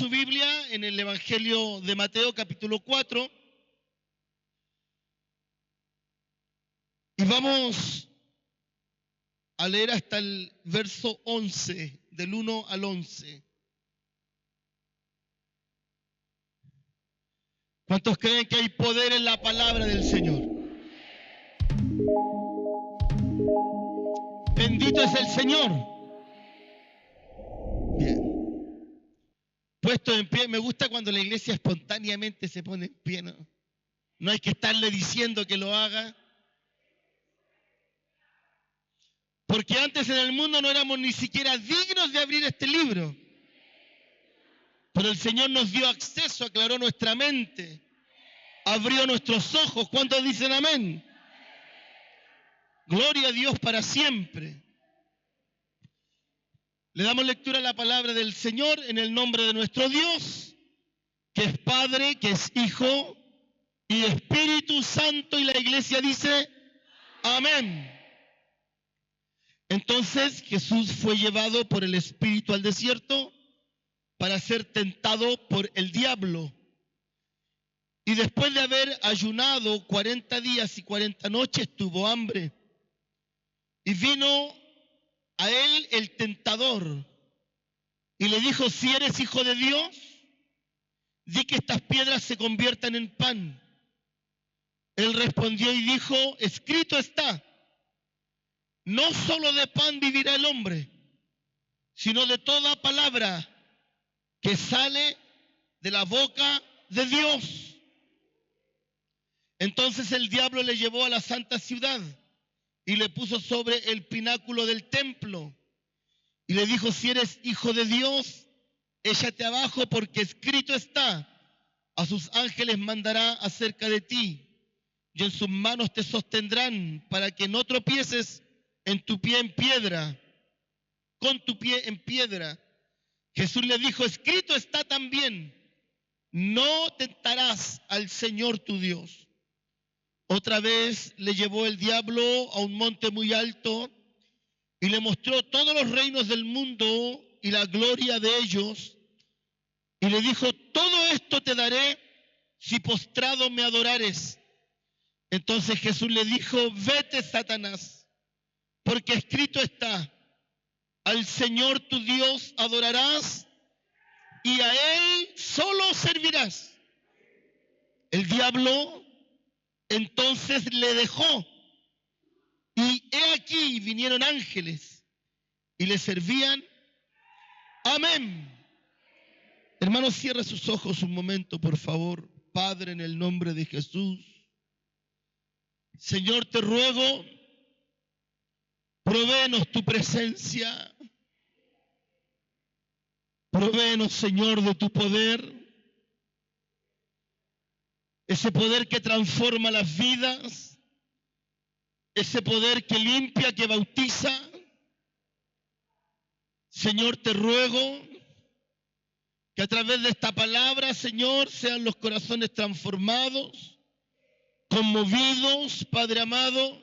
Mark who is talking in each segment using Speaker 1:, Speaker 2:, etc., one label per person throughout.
Speaker 1: su Biblia en el Evangelio de Mateo, capítulo 4. Y vamos a leer hasta el verso 11, del 1 al 11. ¿Cuántos creen que hay poder en la palabra del Señor? Bendito es el Señor. Bien. Puesto en pie, me gusta cuando la iglesia espontáneamente se pone en pie, ¿no? No hay que estarle diciendo que lo haga. Porque antes en el mundo no éramos ni siquiera dignos de abrir este libro. Pero el Señor nos dio acceso, aclaró nuestra mente, abrió nuestros ojos. ¿Cuántos dicen amén? Gloria a Dios para siempre. Le damos lectura a la palabra del Señor en el nombre de nuestro Dios, que es Padre, que es Hijo y Espíritu Santo. Y la iglesia dice, amén. Entonces Jesús fue llevado por el Espíritu al desierto para ser tentado por el diablo. Y después de haber ayunado 40 días y 40 noches, tuvo hambre. Y vino a él el tentador y le dijo, si eres hijo de Dios, di que estas piedras se conviertan en pan. Él respondió y dijo, escrito está, no solo de pan vivirá el hombre, sino de toda palabra que sale de la boca de Dios. Entonces el diablo le llevó a la santa ciudad y le puso sobre el pináculo del templo y le dijo, si eres hijo de Dios, échate abajo porque escrito está, a sus ángeles mandará acerca de ti y en sus manos te sostendrán para que no tropieces en tu pie en piedra, con tu pie en piedra. Jesús le dijo, escrito está también, no tentarás al Señor tu Dios. Otra vez le llevó el diablo a un monte muy alto y le mostró todos los reinos del mundo y la gloria de ellos. Y le dijo, todo esto te daré si postrado me adorares. Entonces Jesús le dijo, vete, Satanás, porque escrito está, al Señor tu Dios adorarás y a Él solo servirás. El diablo entonces le dejó y he aquí vinieron ángeles y le servían. Amén. Hermanos, cierra sus ojos un momento, por favor. Padre, en el nombre de Jesús. Señor, te ruego, provéenos tu presencia. Provéenos, Señor, de tu poder. Ese poder que transforma las vidas. Ese poder que limpia, que bautiza. Señor, te ruego que a través de esta palabra, Señor, sean los corazones transformados, conmovidos, Padre amado.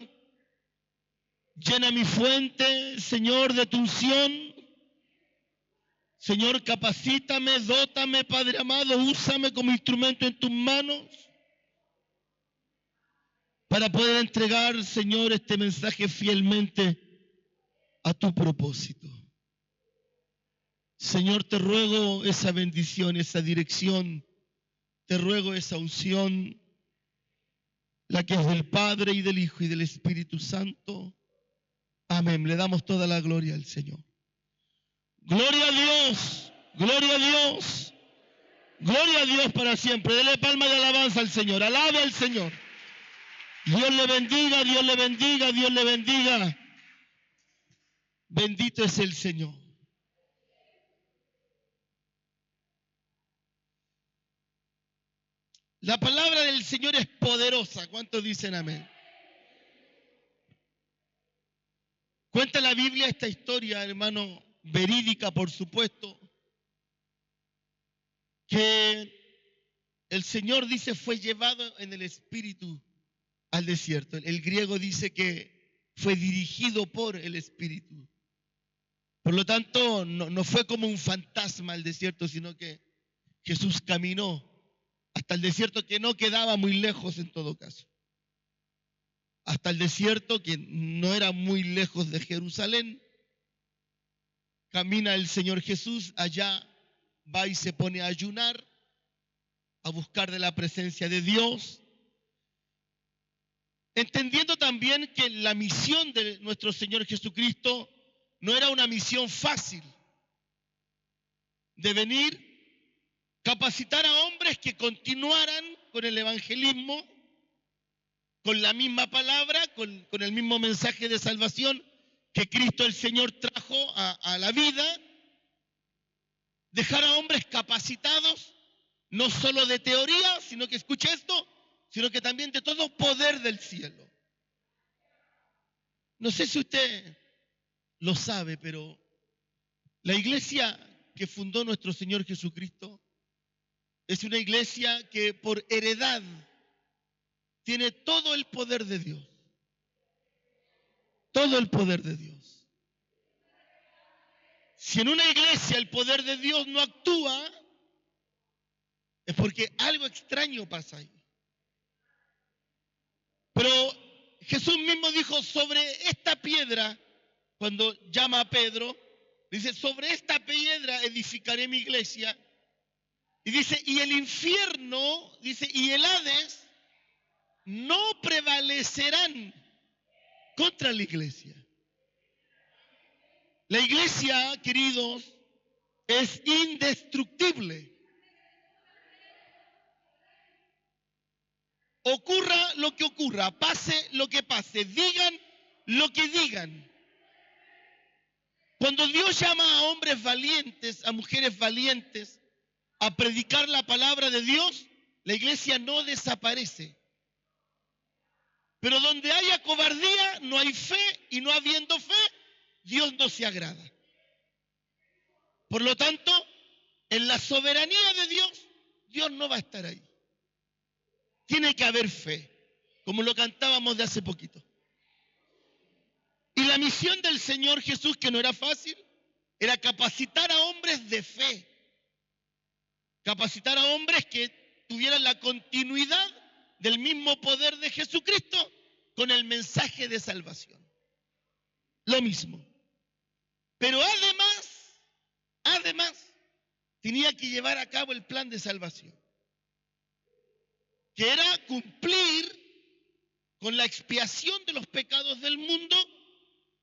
Speaker 1: Llena mi fuente, Señor, de tu unción. Señor, capacítame, dótame, Padre amado, úsame como instrumento en tus manos para poder entregar, Señor, este mensaje fielmente a tu propósito. Señor, te ruego esa bendición, esa dirección, te ruego esa unción, la que es del Padre y del Hijo y del Espíritu Santo. Amén. Le damos toda la gloria al Señor. Gloria a Dios, gloria a Dios, gloria a Dios para siempre. Dele palma de alabanza al Señor, alabe al Señor. Dios le bendiga, Dios le bendiga, Dios le bendiga. Bendito es el Señor. La palabra del Señor es poderosa. ¿Cuántos dicen amén? Cuenta la Biblia esta historia, hermano, verídica, por supuesto, que el Señor dice fue llevado en el Espíritu al desierto. El griego dice que fue dirigido por el Espíritu. Por lo tanto, no fue como un fantasma al desierto, sino que Jesús caminó hasta el desierto, que no quedaba muy lejos en todo caso. Hasta el desierto, que no era muy lejos de Jerusalén. Camina el Señor Jesús, allá va y se pone a ayunar, a buscar de la presencia de Dios, entendiendo también que la misión de nuestro Señor Jesucristo no era una misión fácil, de venir, capacitar a hombres que continuaran con el evangelismo, con la misma palabra, con el mismo mensaje de salvación que Cristo el Señor trajo a la vida, dejar a hombres capacitados, no solo de teoría, sino que, escuche esto, sino que también de todo poder del cielo. No sé si usted lo sabe, pero la iglesia que fundó nuestro Señor Jesucristo es una iglesia que por heredad tiene todo el poder de Dios. Todo el poder de Dios. Si en una iglesia el poder de Dios no actúa, es porque algo extraño pasa ahí. Pero Jesús mismo dijo, sobre esta piedra, cuando llama a Pedro, dice, sobre esta piedra edificaré mi iglesia. Y dice, y el infierno, dice, y el Hades no prevalecerán contra la iglesia. La iglesia, queridos, es indestructible. Ocurra lo que ocurra, pase lo que pase, digan lo que digan. Cuando Dios llama a hombres valientes, a mujeres valientes, a predicar la palabra de Dios, la iglesia no desaparece. Pero donde haya cobardía, no hay fe, y no habiendo fe, Dios no se agrada. Por lo tanto, en la soberanía de Dios, Dios no va a estar ahí. Tiene que haber fe, como lo cantábamos de hace poquito. Y la misión del Señor Jesús, que no era fácil, era capacitar a hombres de fe. Capacitar a hombres que tuvieran la continuidad del mismo poder de Jesucristo con el mensaje de salvación. Lo mismo. Pero además, tenía que llevar a cabo el plan de salvación, que era cumplir con la expiación de los pecados del mundo,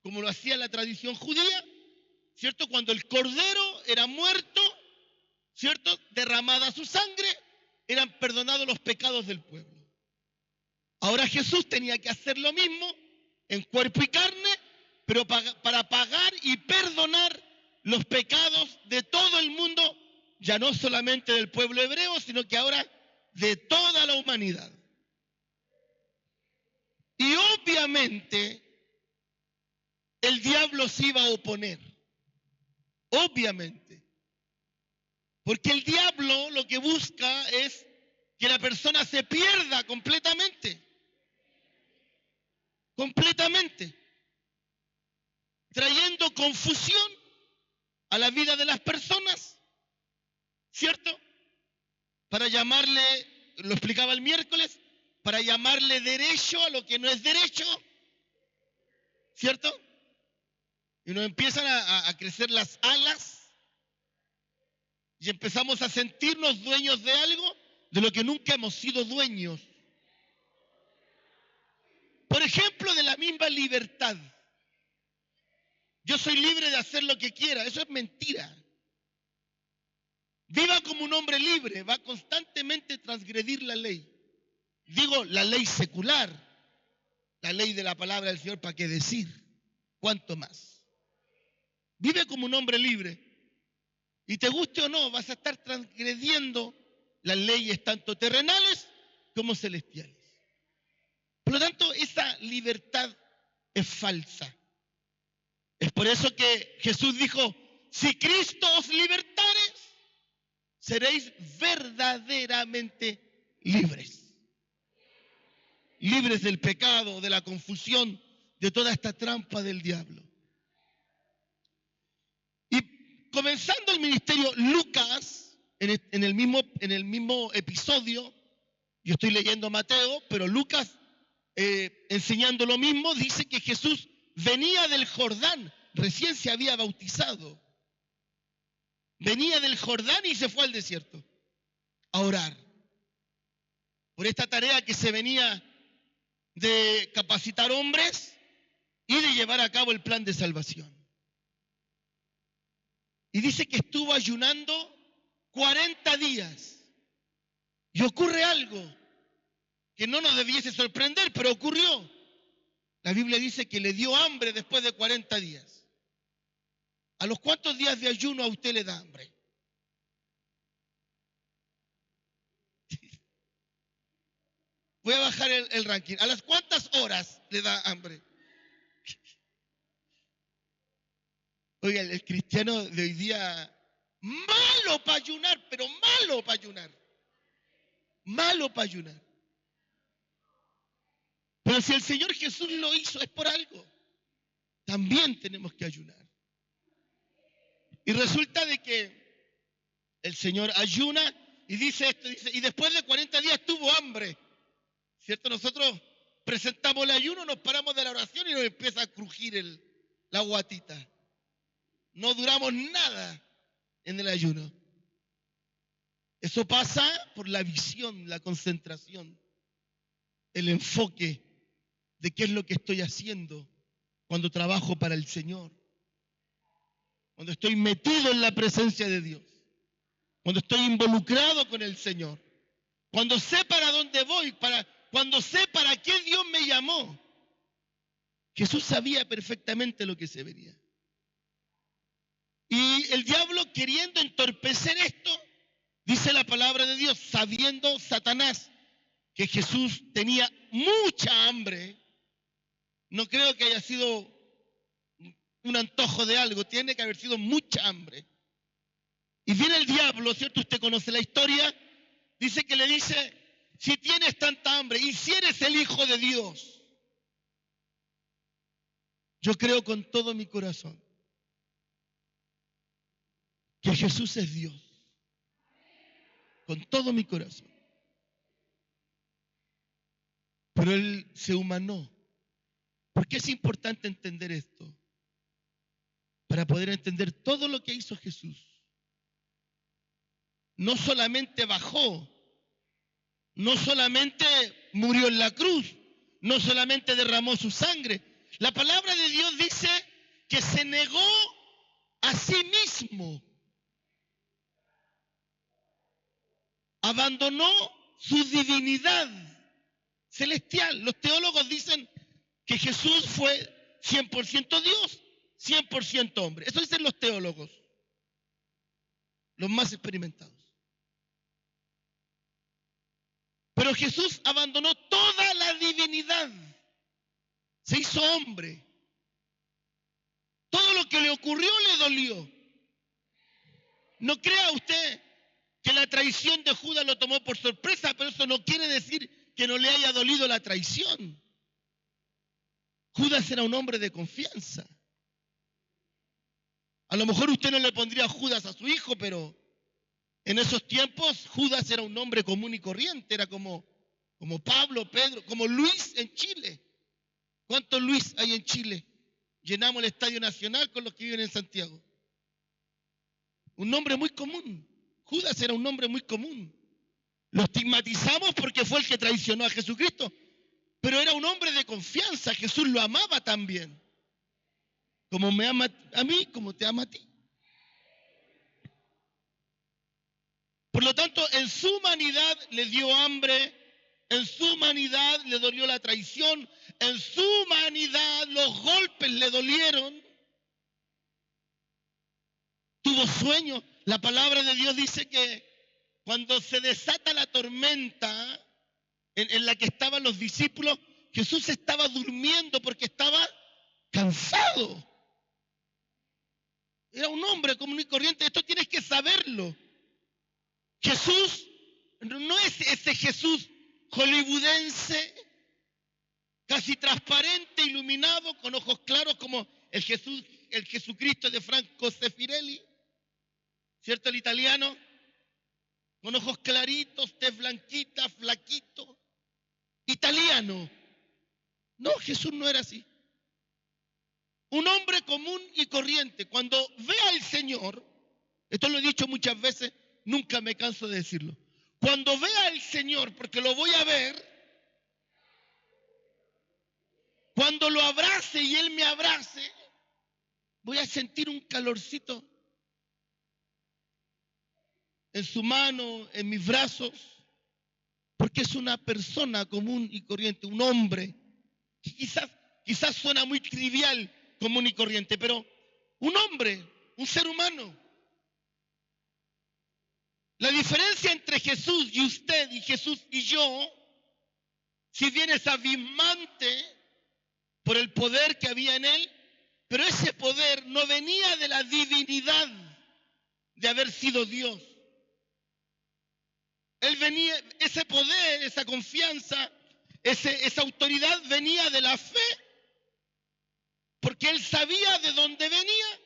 Speaker 1: como lo hacía la tradición judía, ¿cierto? Cuando el cordero era muerto, ¿cierto? Derramada su sangre, eran perdonados los pecados del pueblo. Ahora Jesús tenía que hacer lo mismo en cuerpo y carne, pero para pagar y perdonar los pecados de todo el mundo, ya no solamente del pueblo hebreo, sino que ahora de toda la humanidad. Y obviamente el diablo se iba a oponer, obviamente, porque el diablo lo que busca es que la persona se pierda completamente, trayendo confusión a la vida de las personas, ¿cierto? Para llamarle, lo explicaba el miércoles, para llamarle derecho a lo que no es derecho, ¿cierto? Y nos empiezan a crecer las alas y empezamos a sentirnos dueños de algo de lo que nunca hemos sido dueños. Por ejemplo, de la misma libertad. Yo soy libre de hacer lo que quiera, eso es mentira. Viva como un hombre libre, va a constantemente transgredir la ley. Digo, la ley secular, la ley de la palabra del Señor, ¿para qué decir? ¿Cuánto más? Vive como un hombre libre. Y te guste o no, vas a estar transgrediendo las leyes tanto terrenales como celestiales. Por lo tanto, esa libertad es falsa. Es por eso que Jesús dijo, si Cristo os libertare, seréis verdaderamente libres. Libres del pecado, de la confusión, de toda esta trampa del diablo. Y comenzando el ministerio, Lucas, en el mismo episodio, yo estoy leyendo Mateo, pero Lucas, enseñando lo mismo, dice que Jesús venía del Jordán, recién se había bautizado. Venía del Jordán y se fue al desierto a orar por esta tarea que se venía de capacitar hombres y de llevar a cabo el plan de salvación. Y dice que estuvo ayunando 40 días. Y ocurre algo que no nos debiese sorprender, pero ocurrió. La Biblia dice que le dio hambre después de 40 días. ¿A los cuántos días de ayuno a usted le da hambre? Voy a bajar el ranking. ¿A las cuántas horas le da hambre? Oiga, el cristiano de hoy día, malo para ayunar, pero malo para ayunar. Malo para ayunar. Pero si el Señor Jesús lo hizo, es por algo. También tenemos que ayunar. Y resulta de que el Señor ayuna y dice esto, dice, y después de 40 días tuvo hambre. ¿Cierto? Nosotros presentamos el ayuno, nos paramos de la oración y nos empieza a crujir la guatita. No duramos nada en el ayuno. Eso pasa por la visión, la concentración, el enfoque de qué es lo que estoy haciendo cuando trabajo para el Señor. Cuando estoy metido en la presencia de Dios. Cuando estoy involucrado con el Señor. Cuando sé para dónde voy, cuando sé para qué Dios me llamó. Jesús sabía perfectamente lo que se venía. Y el diablo, queriendo entorpecer esto, dice la palabra de Dios, sabiendo Satanás que Jesús tenía mucha hambre, no creo que haya sido un antojo de algo, tiene que haber sido mucha hambre. Y viene el diablo, ¿cierto? Usted conoce la historia, dice que le dice, si tienes tanta hambre y si eres el Hijo de Dios, yo creo con todo mi corazón que Jesús es Dios. Con todo mi corazón. Pero Él se humanó. ¿Por qué es importante entender esto? Para poder entender todo lo que hizo Jesús. No solamente bajó, no solamente murió en la cruz, no solamente derramó su sangre. La palabra de Dios dice que se negó a sí mismo. Abandonó su divinidad celestial. Los teólogos dicen que Jesús fue 100% Dios, 100% hombre. Eso dicen los teólogos, los más experimentados. Pero Jesús abandonó toda la divinidad. Se hizo hombre. Todo lo que le ocurrió le dolió. No crea usted que la traición de Judas lo tomó por sorpresa, pero eso no quiere decir que no le haya dolido la traición. Judas era un hombre de confianza. A lo mejor usted no le pondría Judas a su hijo, pero en esos tiempos Judas era un hombre común y corriente, era como Pablo, Pedro, como Luis en Chile. ¿Cuántos Luis hay en Chile? Llenamos el Estadio Nacional con los que viven en Santiago. Un nombre muy común. Judas era un nombre muy común. Lo estigmatizamos porque fue el que traicionó a Jesucristo, pero era un hombre de confianza. Jesús lo amaba también. Como me ama a mí, como te ama a ti. Por lo tanto, en su humanidad le dio hambre, en su humanidad le dolió la traición, en su humanidad los golpes le dolieron. Tuvo sueño. La palabra de Dios dice que cuando se desata la tormenta en la que estaban los discípulos, Jesús estaba durmiendo porque estaba cansado. Era un hombre común y corriente. Esto tienes que saberlo. Jesús no es ese Jesús hollywoodense, casi transparente, iluminado, con ojos claros como el Jesucristo de Franco Sefirelli, ¿cierto? El italiano. con ojos claritos, tez blanquita, flaquito, italiano. No, Jesús no era así. Un hombre común y corriente. Cuando ve al Señor, esto lo he dicho muchas veces, nunca me canso de decirlo. Cuando vea al Señor, porque lo voy a ver, cuando lo abrace y Él me abrace, voy a sentir un calorcito en su mano, en mis brazos, porque es una persona común y corriente, un hombre. Quizás suena muy trivial, común y corriente, pero un hombre, un ser humano. La diferencia entre Jesús y usted y Jesús y yo, si bien es abismante por el poder que había en él, pero ese poder no venía de la divinidad de haber sido Dios. Él venía, ese poder, esa confianza, esa autoridad venía de la fe, porque él sabía de dónde venía,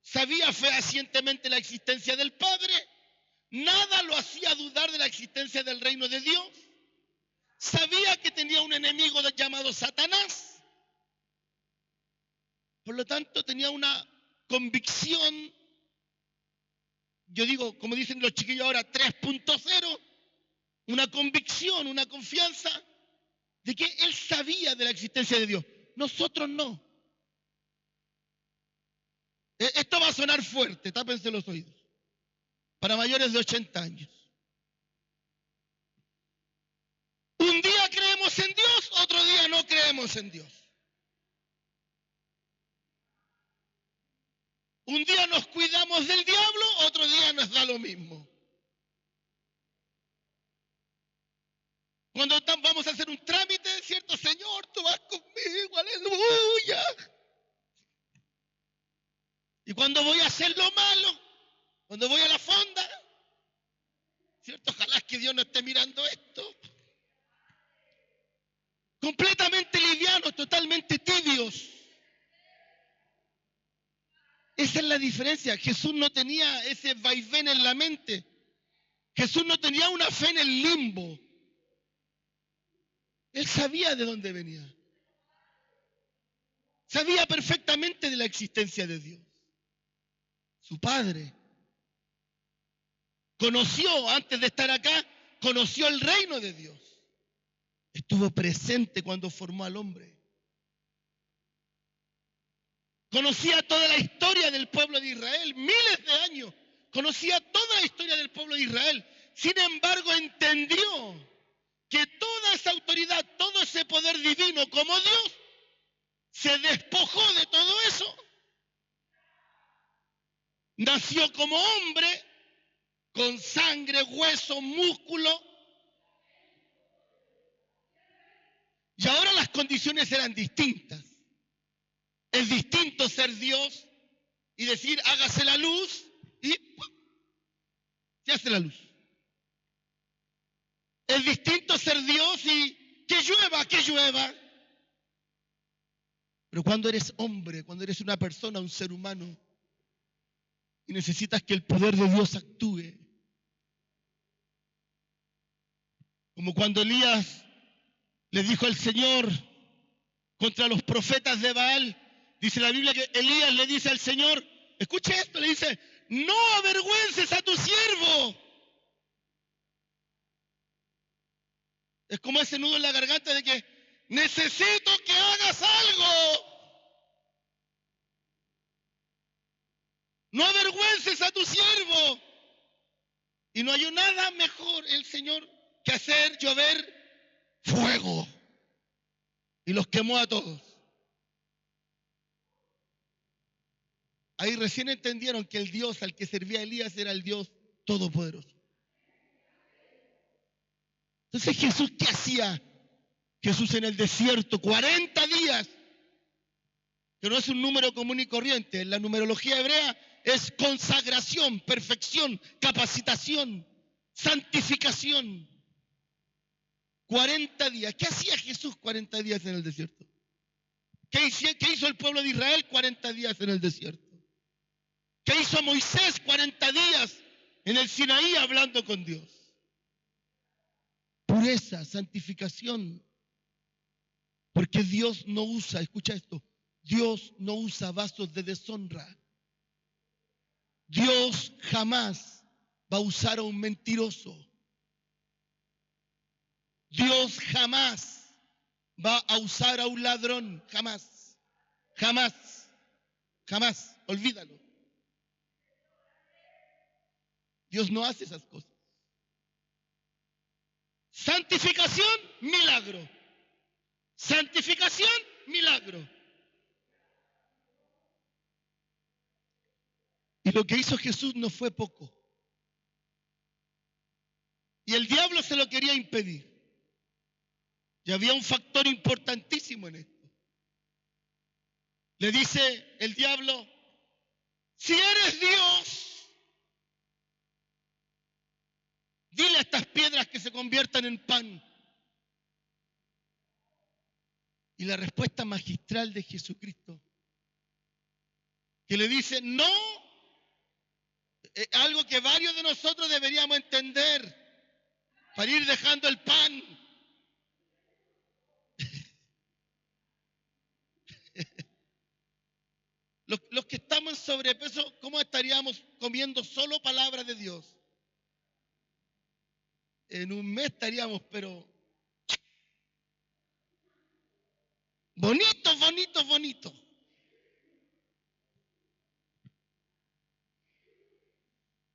Speaker 1: sabía fehacientemente la existencia del Padre, nada lo hacía dudar de la existencia del reino de Dios, sabía que tenía un enemigo llamado Satanás, por lo tanto tenía una convicción, yo digo, como dicen los chiquillos ahora, 3.0, una convicción, una confianza de que él sabía de la existencia de Dios. Nosotros no. Esto va a sonar fuerte, tápense los oídos. Para mayores de 80 años. Un día creemos en Dios, otro día no creemos en Dios. Un día nos cuidamos del diablo, otro día nos da lo mismo. Cuando vamos a hacer un trámite, ¿cierto? Señor, tú vas conmigo, aleluya. Y cuando voy a hacer lo malo, cuando voy a la fonda, ¿cierto? Ojalá que Dios no esté mirando esto. Completamente livianos, totalmente tibios. Esa es la diferencia. Jesús no tenía ese vaivén en la mente. Jesús no tenía una fe en el limbo. Él sabía de dónde venía. Sabía perfectamente de la existencia de Dios. Su Padre. Conoció, antes de estar acá, conoció el reino de Dios. Estuvo presente cuando formó al hombre. Conocía toda la historia del pueblo de Israel, miles de años. Conocía toda la historia del pueblo de Israel. Sin embargo, entendió que toda esa autoridad, todo ese poder divino como Dios, se despojó de todo eso. Nació como hombre, con sangre, hueso, músculo. Y ahora las condiciones eran distintas. Es distinto ser Dios y decir, hágase la luz, y ¡pum!, se hace la luz. Es distinto ser Dios y que llueva. Pero cuando eres hombre, cuando eres una persona, un ser humano, y necesitas que el poder de Dios actúe, como cuando Elías le dijo al Señor contra los profetas de Baal, dice la Biblia que Elías le dice al Señor, escuche esto, le dice, no avergüences a tu siervo. Es como ese nudo en la garganta de que necesito que hagas algo. No avergüences a tu siervo. Y no hay nada mejor el Señor que hacer llover fuego. Y los quemó a todos. Ahí recién entendieron que el Dios al que servía Elías era el Dios todopoderoso. Entonces, ¿Jesús qué hacía? Jesús en el desierto, 40 días, que no es un número común y corriente. En la numerología hebrea es consagración, perfección, capacitación, santificación. 40 días. ¿Qué hacía Jesús 40 días en el desierto? ¿Qué hizo el pueblo de Israel 40 días en el desierto? ¿Qué hizo Moisés 40 días en el Sinaí hablando con Dios. Pureza, santificación. Porque Dios no usa, escucha esto, Dios no usa vasos de deshonra. Dios jamás va a usar a un mentiroso. Dios jamás va a usar a un ladrón. Jamás. Jamás. Jamás. Olvídalo. Dios no hace esas cosas. Santificación, milagro. Santificación, milagro. Y lo que hizo Jesús no fue poco. Y el diablo se lo quería impedir. Y había un factor importantísimo en esto. Le dice el diablo, si eres Dios, dile a estas piedras que se conviertan en pan. Y la respuesta magistral de Jesucristo, que le dice, no, algo que varios de nosotros deberíamos entender para ir dejando el pan. Los que estamos en sobrepeso, ¿cómo estaríamos comiendo solo palabra de Dios? En un mes estaríamos, pero bonitos, bonitos, bonitos.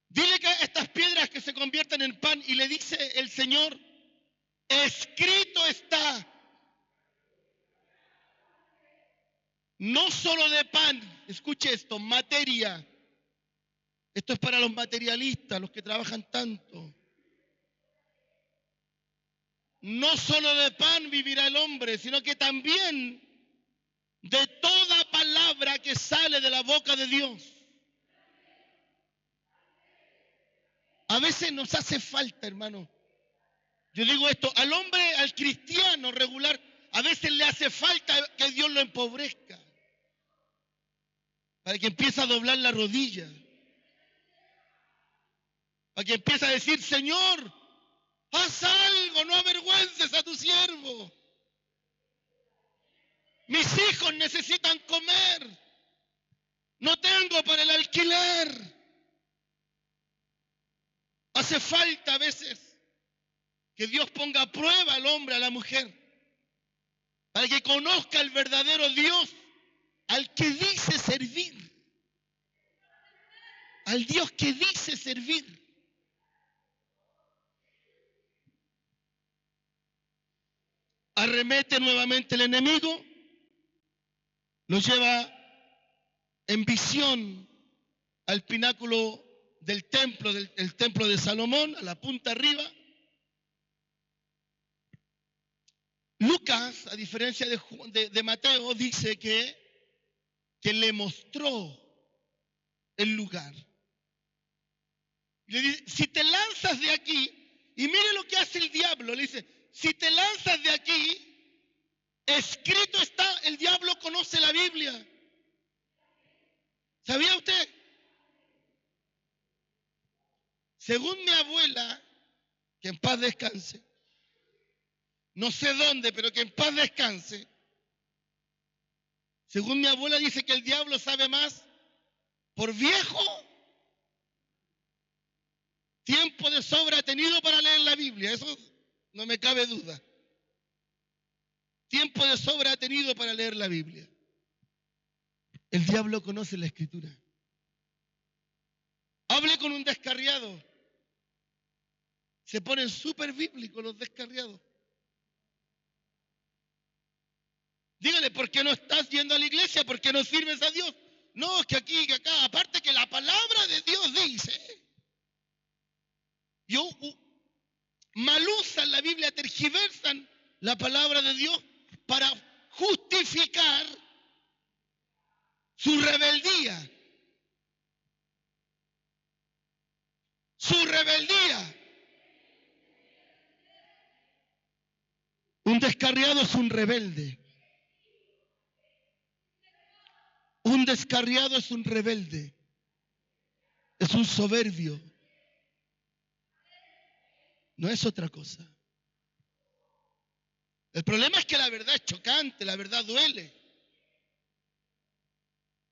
Speaker 1: Dile que estas piedras que se conviertan en pan, y le dice el Señor, escrito está. No solo de pan, escuche esto, materia. Esto es para los materialistas, los que trabajan tanto. No solo de pan vivirá el hombre, sino que también de toda palabra que sale de la boca de Dios. A veces nos hace falta, hermano. Yo digo esto, al hombre, al cristiano regular, a veces le hace falta que Dios lo empobrezca. Para que empiece a doblar la rodilla. Para que empiece a decir, Señor, haz algo, no avergüences a tu siervo. Mis hijos necesitan comer. No tengo para el alquiler. Hace falta a veces que Dios ponga a prueba al hombre, a la mujer, para que conozca el verdadero Dios al que dice servir. Al Dios que dice servir. Arremete nuevamente el enemigo, lo lleva en visión al pináculo del templo de Salomón, a la punta arriba. Lucas, a diferencia de Mateo, dice que le mostró el lugar. Le dice, si te lanzas de aquí, y mire lo que hace el diablo, le dice, si te lanzas de aquí, escrito está, el diablo conoce la Biblia. ¿Sabía usted? Según mi abuela, que en paz descanse, no sé dónde, pero que en paz descanse, según mi abuela dice que el diablo sabe más por viejo, tiempo de sobra ha tenido para leer la Biblia, eso no me cabe duda. Tiempo de sobra ha tenido para leer la Biblia. El diablo conoce la Escritura. Hable con un descarriado. Se ponen súper bíblicos los descarriados. Dígale, ¿por qué no estás yendo a la iglesia? ¿Por qué no sirves a Dios? No, es que aquí, que acá. Aparte que la palabra de Dios dice. Mal usan la Biblia, tergiversan la palabra de Dios para justificar su rebeldía. Su rebeldía. Un descarriado es un rebelde. Un descarriado es un rebelde. Es un soberbio. No es otra cosa. El problema es que la verdad es chocante, la verdad duele.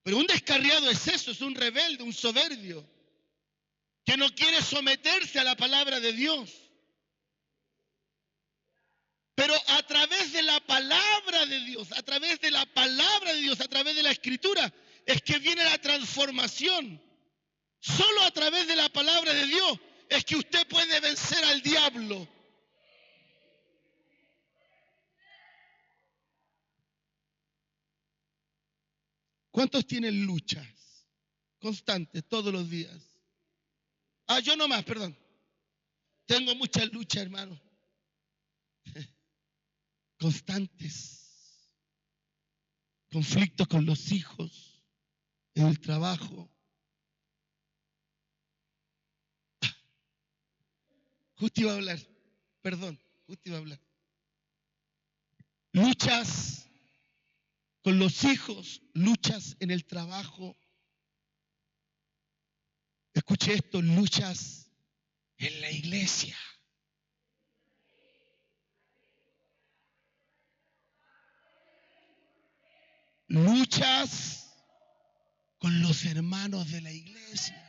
Speaker 1: Pero un descarriado es eso, es un rebelde, un soberbio, que no quiere someterse a la palabra de Dios. Pero a través de la palabra de Dios, a través de la palabra de Dios, a través de la Escritura, es que viene la transformación. Solo a través de la palabra de Dios es que usted puede vencer al diablo. ¿Cuántos tienen luchas constantes todos los días? Yo no más, perdón. Tengo muchas luchas, hermano. Constantes. Conflictos con los hijos, en el trabajo. Justo iba a hablar, perdón, justo iba a hablar. Luchas con los hijos, luchas en el trabajo. Escuche esto, luchas en la iglesia. Luchas con los hermanos de la iglesia.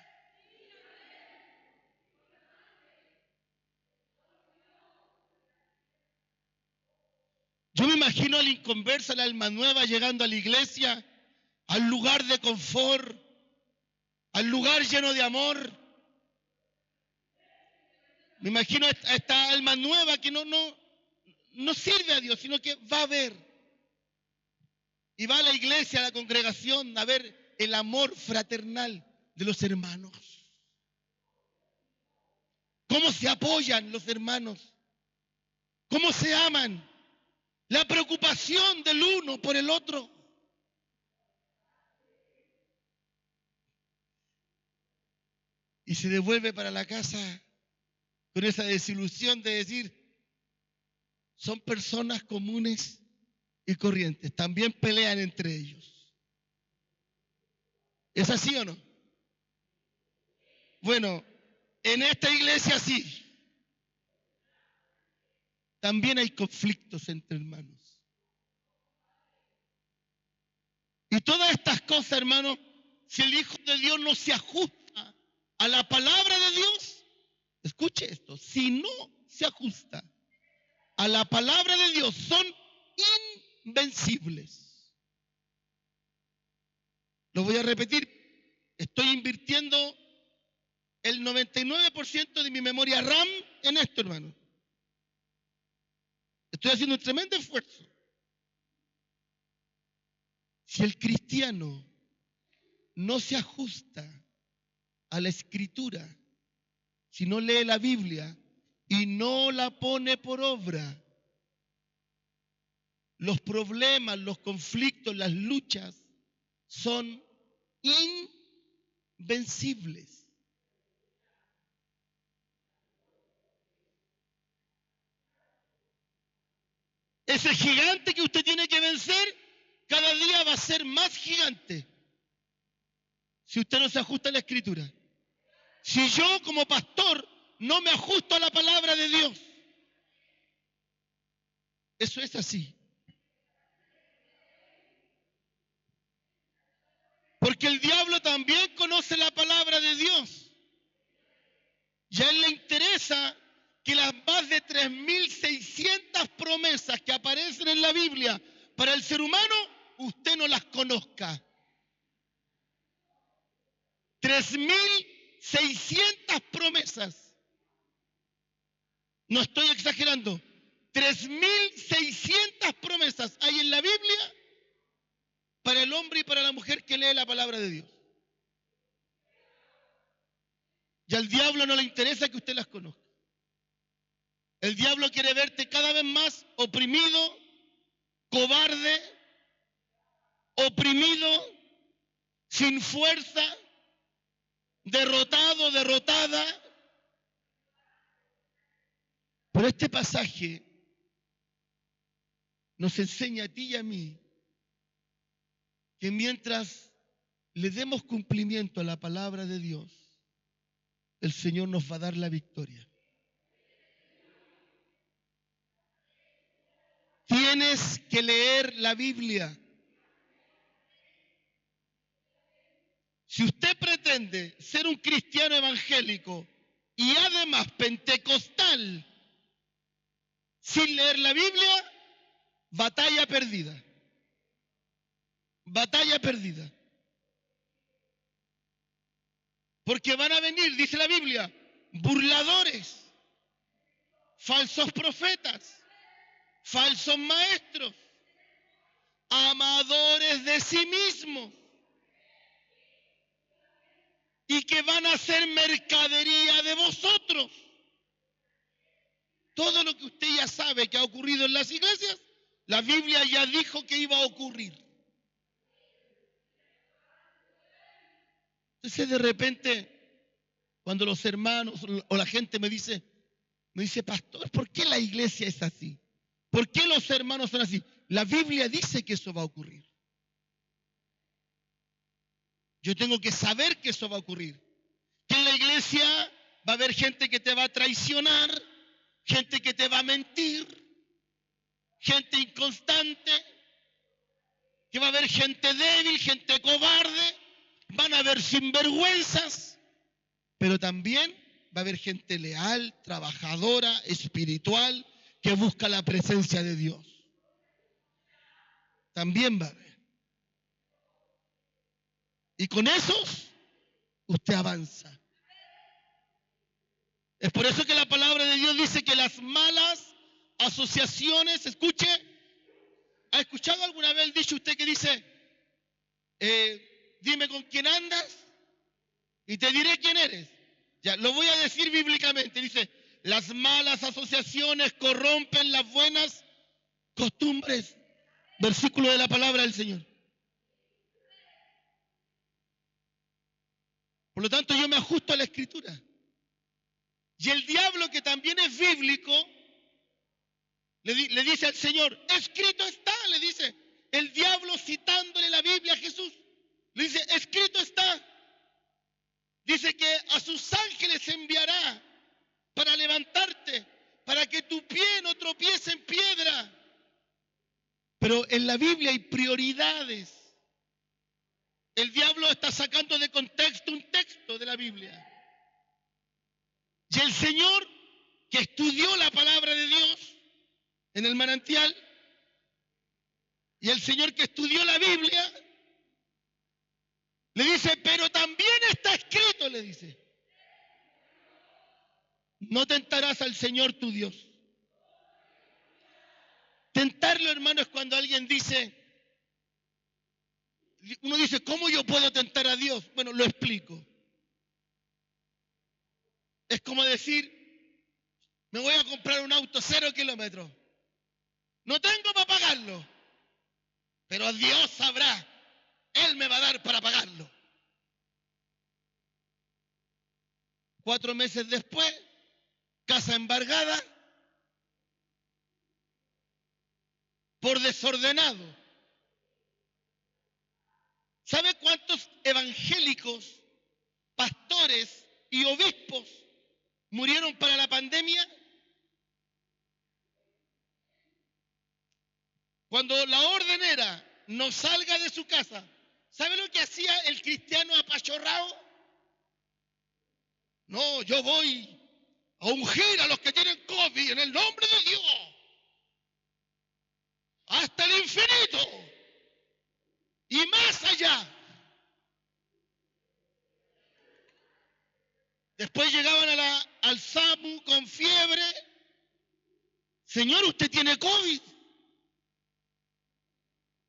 Speaker 1: Yo me imagino al inconverso, al alma nueva, llegando a la iglesia, al lugar de confort, al lugar lleno de amor. Me imagino a esta alma nueva que no sirve a Dios, sino que va a ver. Y va a la iglesia, a la congregación, a ver el amor fraternal de los hermanos. Cómo se apoyan los hermanos. Cómo se aman. La preocupación del uno por el otro. Y se devuelve para la casa con esa desilusión de decir, son personas comunes y corrientes, también pelean entre ellos. ¿Es así o no? Bueno, en esta iglesia sí. También hay conflictos entre hermanos. Y todas estas cosas, hermanos, si el Hijo de Dios no se ajusta a la palabra de Dios, escuche esto, si no se ajusta a la palabra de Dios, son invencibles. Lo voy a repetir, estoy invirtiendo el 99% de mi memoria RAM en esto, hermano. Estoy haciendo un tremendo esfuerzo. Si el cristiano no se ajusta a la Escritura, si no lee la Biblia y no la pone por obra, los problemas, los conflictos, las luchas son invencibles. Ese gigante que usted tiene que vencer, cada día va a ser más gigante si usted no se ajusta a la Escritura. Si yo como pastor no me ajusto a la palabra de Dios, eso es así. Porque el diablo también conoce la palabra de Dios. Y a él le interesa que las más de 3.600 promesas que aparecen en la Biblia para el ser humano, usted no las conozca. 3.600 promesas. No estoy exagerando. 3.600 promesas hay en la Biblia para el hombre y para la mujer que lee la palabra de Dios. Y al diablo no le interesa que usted las conozca. El diablo quiere verte cada vez más oprimido, cobarde, oprimido, sin fuerza, derrotado, derrotada. Pero este pasaje nos enseña a ti y a mí que mientras le demos cumplimiento a la palabra de Dios, el Señor nos va a dar la victoria. tienes que leer la Biblia. Si usted pretende ser un cristiano evangélico y además pentecostal sin leer la Biblia, batalla perdida. Batalla perdida. Porque van a venir, dice la Biblia, burladores, falsos profetas, falsos maestros, amadores de sí mismos, y que van a hacer mercadería de vosotros. Todo lo que usted ya sabe que ha ocurrido en las iglesias, la Biblia ya dijo que iba a ocurrir. Entonces de repente, cuando los hermanos o la gente me dice, pastor, ¿por qué la iglesia es así? ¿Por qué los hermanos son así? La Biblia dice que eso va a ocurrir. Yo tengo que saber que eso va a ocurrir. Que en la iglesia va a haber gente que te va a traicionar, gente que te va a mentir, gente inconstante, que va a haber gente débil, gente cobarde, van a haber sinvergüenzas, pero también va a haber gente leal, trabajadora, espiritual, que busca la presencia de Dios. También va a haber. Y con esos, usted avanza. Es por eso que la palabra de Dios dice que las malas asociaciones, escuche, ¿ha escuchado alguna vez el dicho usted que dice, dime con quién andas y te diré quién eres? Ya, lo voy a decir bíblicamente, dice, las malas asociaciones corrompen las buenas costumbres. Versículo de la palabra del Señor. Por lo tanto, yo me ajusto a la Escritura. Y el diablo, que también es bíblico, le dice al Señor, escrito está, le dice, el diablo citándole la Biblia a Jesús, le dice, escrito está. Dice que a sus ángeles enviará para levantarte, para que tu pie no tropiece en piedra. Pero en la Biblia hay prioridades. El diablo está sacando de contexto un texto de la Biblia. Y el Señor, que estudió la palabra de Dios en el manantial, y el Señor que estudió la Biblia, le dice, pero también está escrito, le dice, no tentarás al Señor tu Dios. Tentarlo, hermano, es cuando alguien dice, uno dice, ¿cómo yo puedo tentar a Dios? Bueno, lo explico. Es como decir, me voy a comprar un auto 0 kilómetros. No tengo para pagarlo, pero Dios sabrá, Él me va a dar para pagarlo. 4 meses después, casa embargada por desordenado. ¿Sabe cuántos evangélicos, pastores y obispos murieron para la pandemia? Cuando la orden era, no salga de su casa, ¿sabe lo que hacía el cristiano apachorrado? No, yo voy a ungir a los que tienen COVID en el nombre de Dios. Hasta el infinito. Y más allá. Después llegaban al SAMU con fiebre. Señor, usted tiene COVID.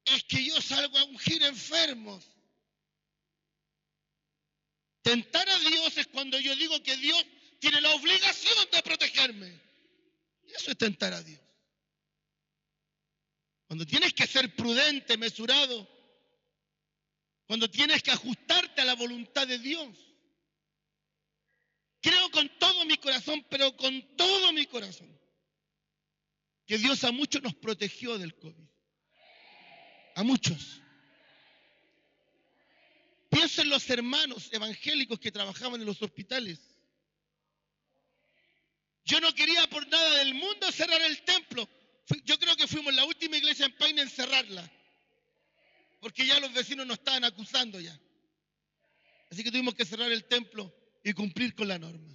Speaker 1: Es que yo salgo a ungir enfermos. Tentar a Dios es cuando yo digo que Dios tiene la obligación de protegerme. Y eso es tentar a Dios. Cuando tienes que ser prudente, mesurado, cuando tienes que ajustarte a la voluntad de Dios. Creo con todo mi corazón, pero con todo mi corazón, que Dios a muchos nos protegió del COVID. A muchos. Pienso en los hermanos evangélicos que trabajaban en los hospitales. Yo no quería por nada del mundo cerrar el templo. Yo creo que fuimos la última iglesia en Paine en cerrarla, porque ya los vecinos nos estaban acusando ya. Así que tuvimos que cerrar el templo y cumplir con la norma.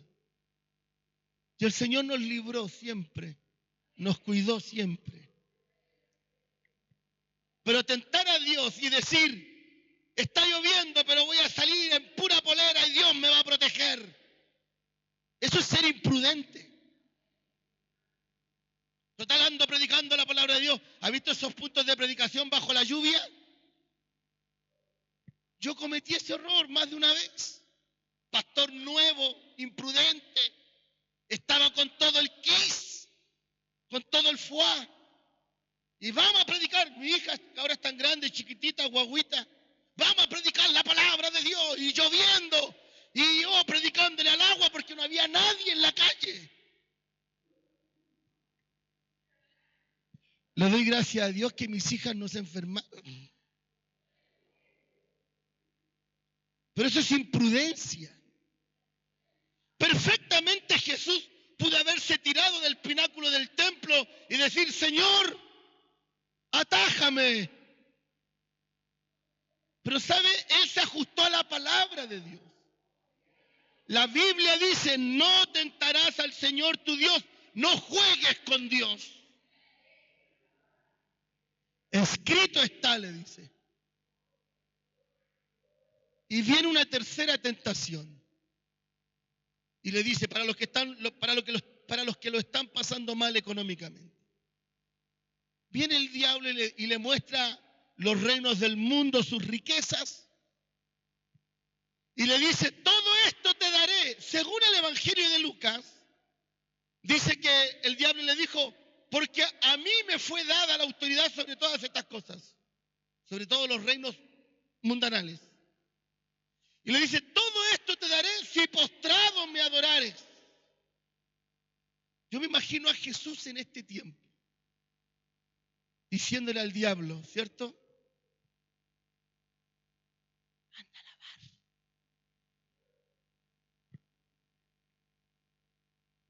Speaker 1: Y el Señor nos libró siempre, nos cuidó siempre. Pero tentar a Dios y decir, está lloviendo, pero voy a salir en pura polera y Dios me va a proteger, eso es ser imprudente. Total, ando predicando la palabra de Dios. ¿Ha visto esos puntos de predicación bajo la lluvia? Yo cometí ese error más de una vez. Pastor nuevo, imprudente, estaba con todo el kiss, con todo el foie. Y vamos a predicar, mi hija que ahora es tan grande, chiquitita, guaguita, vamos a predicar la palabra de Dios, y lloviendo, y yo predicándole al agua porque no había nadie en la calle. Le doy gracias a Dios que mis hijas no se enfermaron. Pero eso es imprudencia. Perfectamente Jesús pudo haberse tirado del pináculo del templo y decir, Señor, atájame. Pero ¿sabe? Él se ajustó a la palabra de Dios. La Biblia dice, no tentarás al Señor tu Dios, no juegues con Dios. Escrito está, le dice. Y viene una tercera tentación. Y le dice, para los que lo están pasando mal económicamente. Viene el diablo y le muestra los reinos del mundo, sus riquezas. Y le dice, todo esto te daré. Según el Evangelio de Lucas, dice que el diablo le dijo, porque a mí me fue dada la autoridad sobre todas estas cosas, sobre todos los reinos mundanales. Y le dice, todo esto te daré si postrado me adorares. Yo me imagino a Jesús en este tiempo, diciéndole al diablo, ¿cierto? Anda a lavar.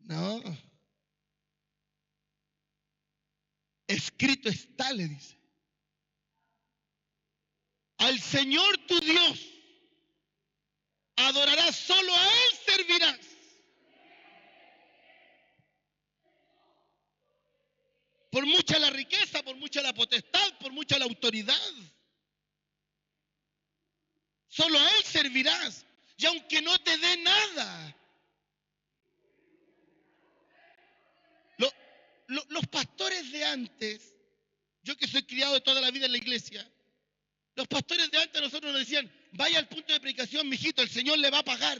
Speaker 1: No. Escrito está, le dice. Al Señor tu Dios adorarás, solo a Él servirás. Por mucha la riqueza, por mucha la potestad, por mucha la autoridad. Solo a Él servirás. Y aunque no te dé nada. Los pastores de antes, yo que soy criado toda la vida en la iglesia, los pastores de antes a nosotros nos decían, vaya al punto de predicación, mijito, el Señor le va a pagar.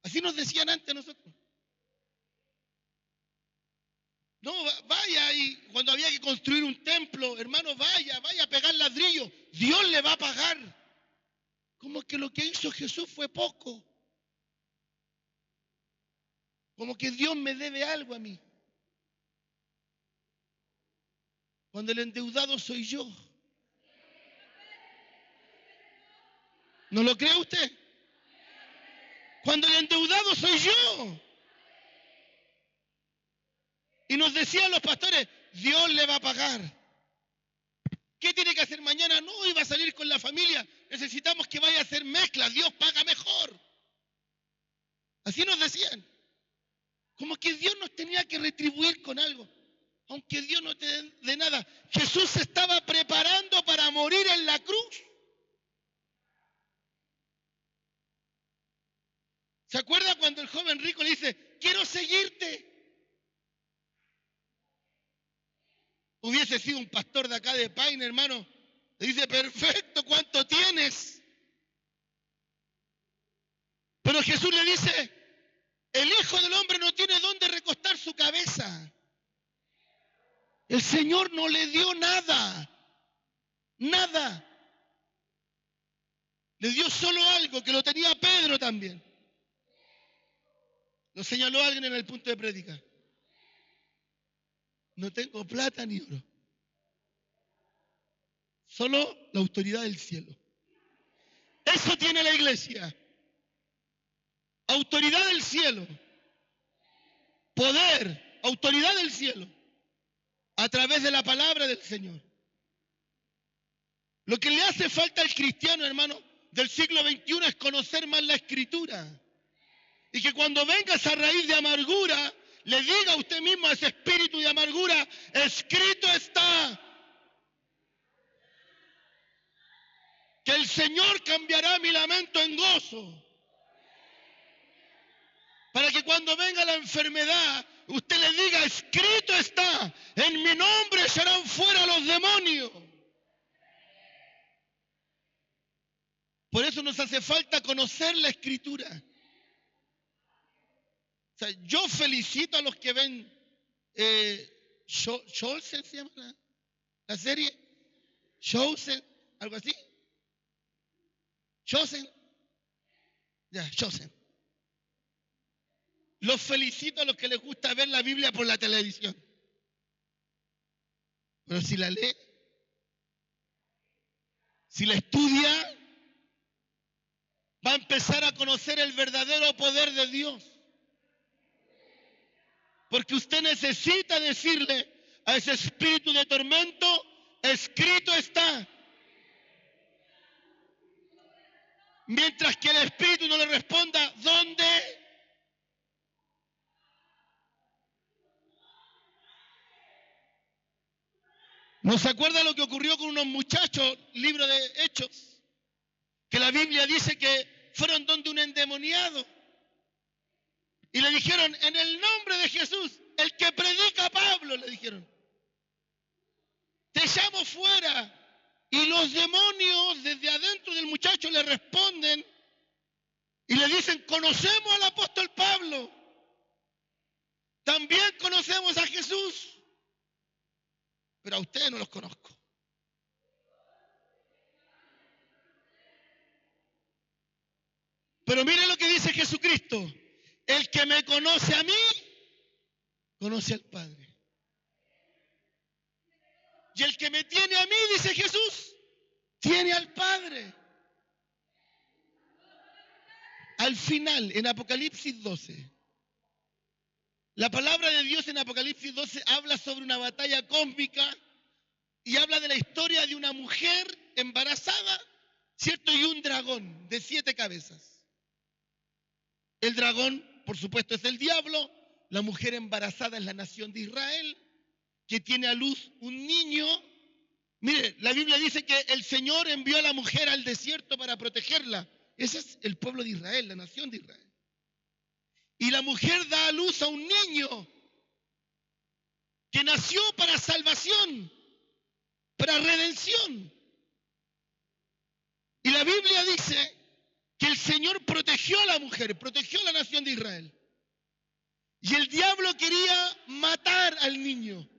Speaker 1: Así nos decían antes a nosotros. No, vaya, y cuando había que construir un templo, hermano, vaya a pegar ladrillo, Dios le va a pagar. Como que lo que hizo Jesús fue poco. Como que Dios me debe algo a mí. Cuando el endeudado soy yo. ¿No lo cree usted? Cuando el endeudado soy yo. Y nos decían los pastores, Dios le va a pagar. ¿Qué tiene que hacer mañana? No, iba a salir con la familia. Necesitamos que vaya a hacer mezclas. Dios paga mejor. Así nos decían. Como que Dios nos tenía que retribuir con algo. Aunque Dios no te dé nada. Jesús se estaba preparando para morir en la cruz. ¿Se acuerda cuando el joven rico le dice, quiero seguirte? Hubiese sido un pastor de acá de Paine, hermano. Le dice, perfecto, ¿cuánto tienes? Pero Jesús le dice, el Hijo del Hombre no tiene dónde recostar su cabeza. El Señor no le dio nada. Nada. Le dio solo algo que lo tenía Pedro también. Lo señaló alguien en el punto de prédica. No tengo plata ni oro. Solo la autoridad del cielo. Eso tiene la iglesia. Autoridad del cielo. Poder. autoridad del cielo, a través de la palabra del Señor. Lo que le hace falta al cristiano, hermano, del siglo XXI es conocer más la Escritura. Y que cuando venga esa raíz de amargura, le diga a usted mismo a ese espíritu de amargura, escrito está, que el Señor cambiará mi lamento en gozo. Para que cuando venga la enfermedad, usted le diga, escrito está, en mi nombre echarán fuera los demonios. Por eso nos hace falta conocer la Escritura. O sea, yo felicito a los que ven Chosen, ¿se llama la serie? Chosen, algo así. Chosen. Ya, Chosen. Los felicito a los que les gusta ver la Biblia por la televisión. Pero si la lee, si la estudia, va a empezar a conocer el verdadero poder de Dios. Porque usted necesita decirle a ese espíritu de tormento, escrito está. Mientras que el espíritu no le responda, ¿dónde? ¿No se acuerda lo que ocurrió con unos muchachos, libro de Hechos? Que la Biblia dice que fueron donde un endemoniado y le dijeron, en el nombre de Jesús, el que predica a Pablo, le dijeron, te llamo fuera. Y los demonios desde adentro del muchacho le responden y le dicen, conocemos al apóstol Pablo, también conocemos a Jesús, pero a ustedes no los conozco. Pero miren lo que dice Jesucristo, el que me conoce a mí, conoce al Padre. Y el que me tiene a mí, dice Jesús, tiene al Padre. Al final, en Apocalipsis 12, la palabra de Dios en Apocalipsis 12 habla sobre una batalla cósmica y habla de la historia de una mujer embarazada, ¿cierto? Y un dragón de 7 cabezas. El dragón, por supuesto, es el diablo. La mujer embarazada es la nación de Israel, que tiene a luz un niño. Mire, la Biblia dice que el Señor envió a la mujer al desierto para protegerla. Ese es el pueblo de Israel, la nación de Israel. Y la mujer da a luz a un niño que nació para salvación, para redención. Y la Biblia dice que el Señor protegió a la mujer, protegió a la nación de Israel. Y el diablo quería matar al niño,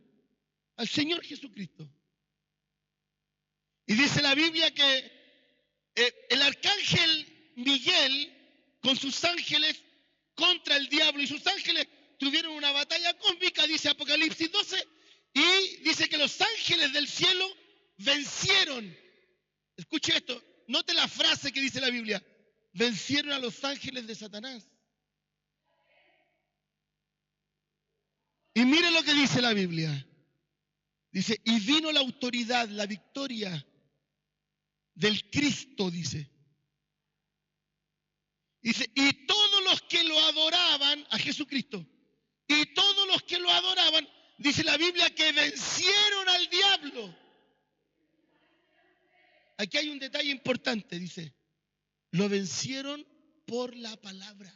Speaker 1: al Señor Jesucristo. Y dice la Biblia que el arcángel Miguel con sus ángeles contra el diablo y sus ángeles tuvieron una batalla cósmica, dice Apocalipsis 12, y dice que los ángeles del cielo vencieron. Escuche esto, note la frase que dice la Biblia, vencieron a los ángeles de Satanás. Y mire lo que dice la Biblia. Dice, y vino la autoridad, la victoria del Cristo, dice. Dice, y todos los que lo adoraban a Jesucristo, y todos los que lo adoraban, dice la Biblia que vencieron al diablo. Aquí hay un detalle importante, dice, lo vencieron por la palabra.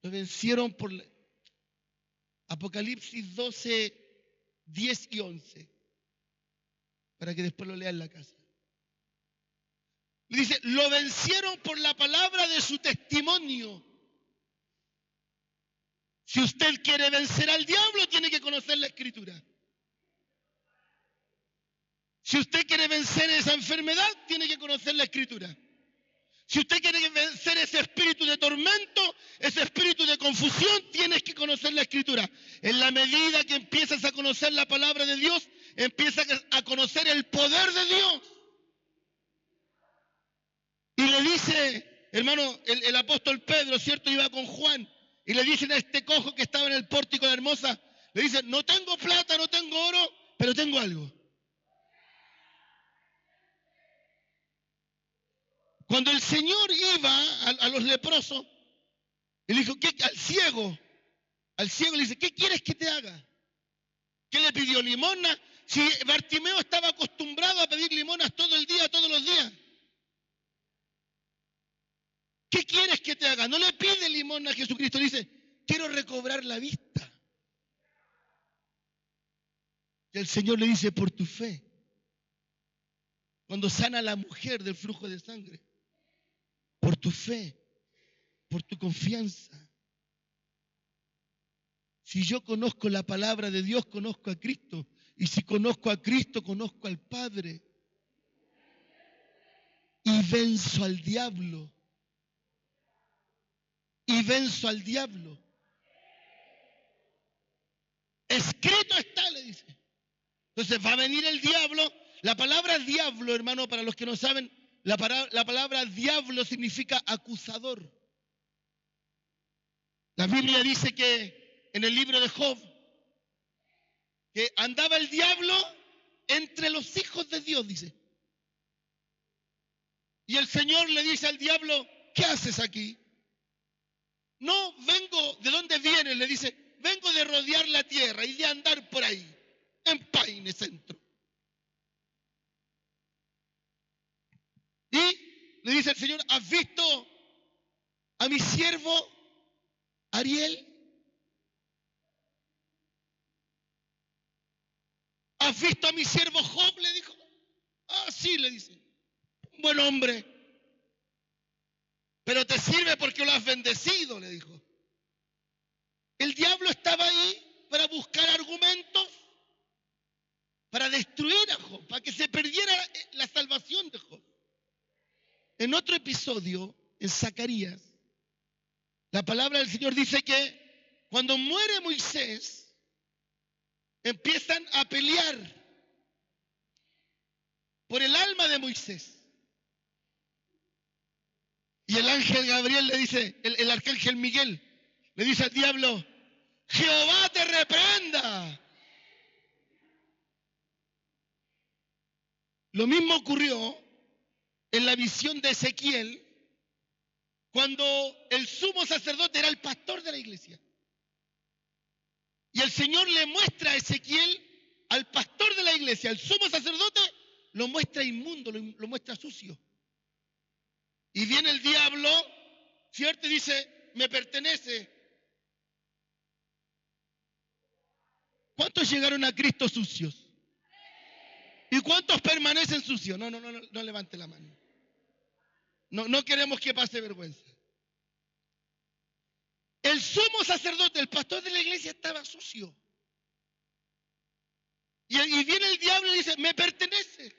Speaker 1: Lo vencieron por la... Apocalipsis 12, 10 y 11, para que después lo lea en la casa. Dice, lo vencieron por la palabra de su testimonio. Si usted quiere vencer al diablo, tiene que conocer la Escritura. Si usted quiere vencer esa enfermedad, tiene que conocer la Escritura. Si usted quiere vencer ese espíritu de tormento, ese espíritu de confusión, tienes que conocer la Escritura. En la medida que empiezas a conocer la palabra de Dios, empiezas a conocer el poder de Dios. Y le dice, hermano, el apóstol Pedro, ¿cierto? Iba con Juan y le dicen a este cojo que estaba en el pórtico de la hermosa, le dicen, no tengo plata, no tengo oro, pero tengo algo. Cuando el Señor iba a los leprosos, él dijo, al ciego le dice, ¿qué quieres que te haga? ¿Qué le pidió? ¿Limosna? Si Bartimeo estaba acostumbrado a pedir limonas todo el día, todos los días. ¿Qué quieres que te haga? No le pide limosna a Jesucristo, le dice, quiero recobrar la vista. Y el Señor le dice, por tu fe. Cuando sana a la mujer del flujo de sangre, por tu fe, por tu confianza. Si yo conozco la palabra de Dios, conozco a Cristo. Y si conozco a Cristo, conozco al Padre. Y venzo al diablo. Y venzo al diablo. Escrito está, le dice. Entonces va a venir el diablo. La palabra diablo, hermano, para los que no saben, la palabra diablo significa acusador. La Biblia dice que en el libro de Job, que andaba el diablo entre los hijos de Dios, dice. Y el Señor le dice al diablo, ¿qué haces aquí? No, vengo, ¿de dónde vienes? Le dice, vengo de rodear la tierra y de andar por ahí, en Paine Centro. Y le dice el Señor, ¿has visto a mi siervo Ariel? ¿Has visto a mi siervo Job? Le dijo. Ah, sí, le dice. Un buen hombre. Pero te sirve porque lo has bendecido, le dijo. El diablo estaba ahí para buscar argumentos para destruir a Job, para que se perdiera la salvación de Job. En otro episodio, en Zacarías, la palabra del Señor dice que cuando muere Moisés, empiezan a pelear por el alma de Moisés. Y el ángel Gabriel le dice, el arcángel Miguel, le dice al diablo, Jehová te reprenda. Lo mismo ocurrió en la visión de Ezequiel, cuando el sumo sacerdote era el pastor de la iglesia. Y el Señor le muestra a Ezequiel, al pastor de la iglesia, al sumo sacerdote, lo muestra inmundo, lo muestra sucio. Y viene el diablo, ¿cierto? Y dice, me pertenece. ¿Cuántos llegaron a Cristo sucios? ¿Y cuántos permanecen sucios? No levante la mano. No queremos que pase vergüenza. El sumo sacerdote, el pastor de la iglesia, estaba sucio. Y viene el diablo y dice, me pertenece.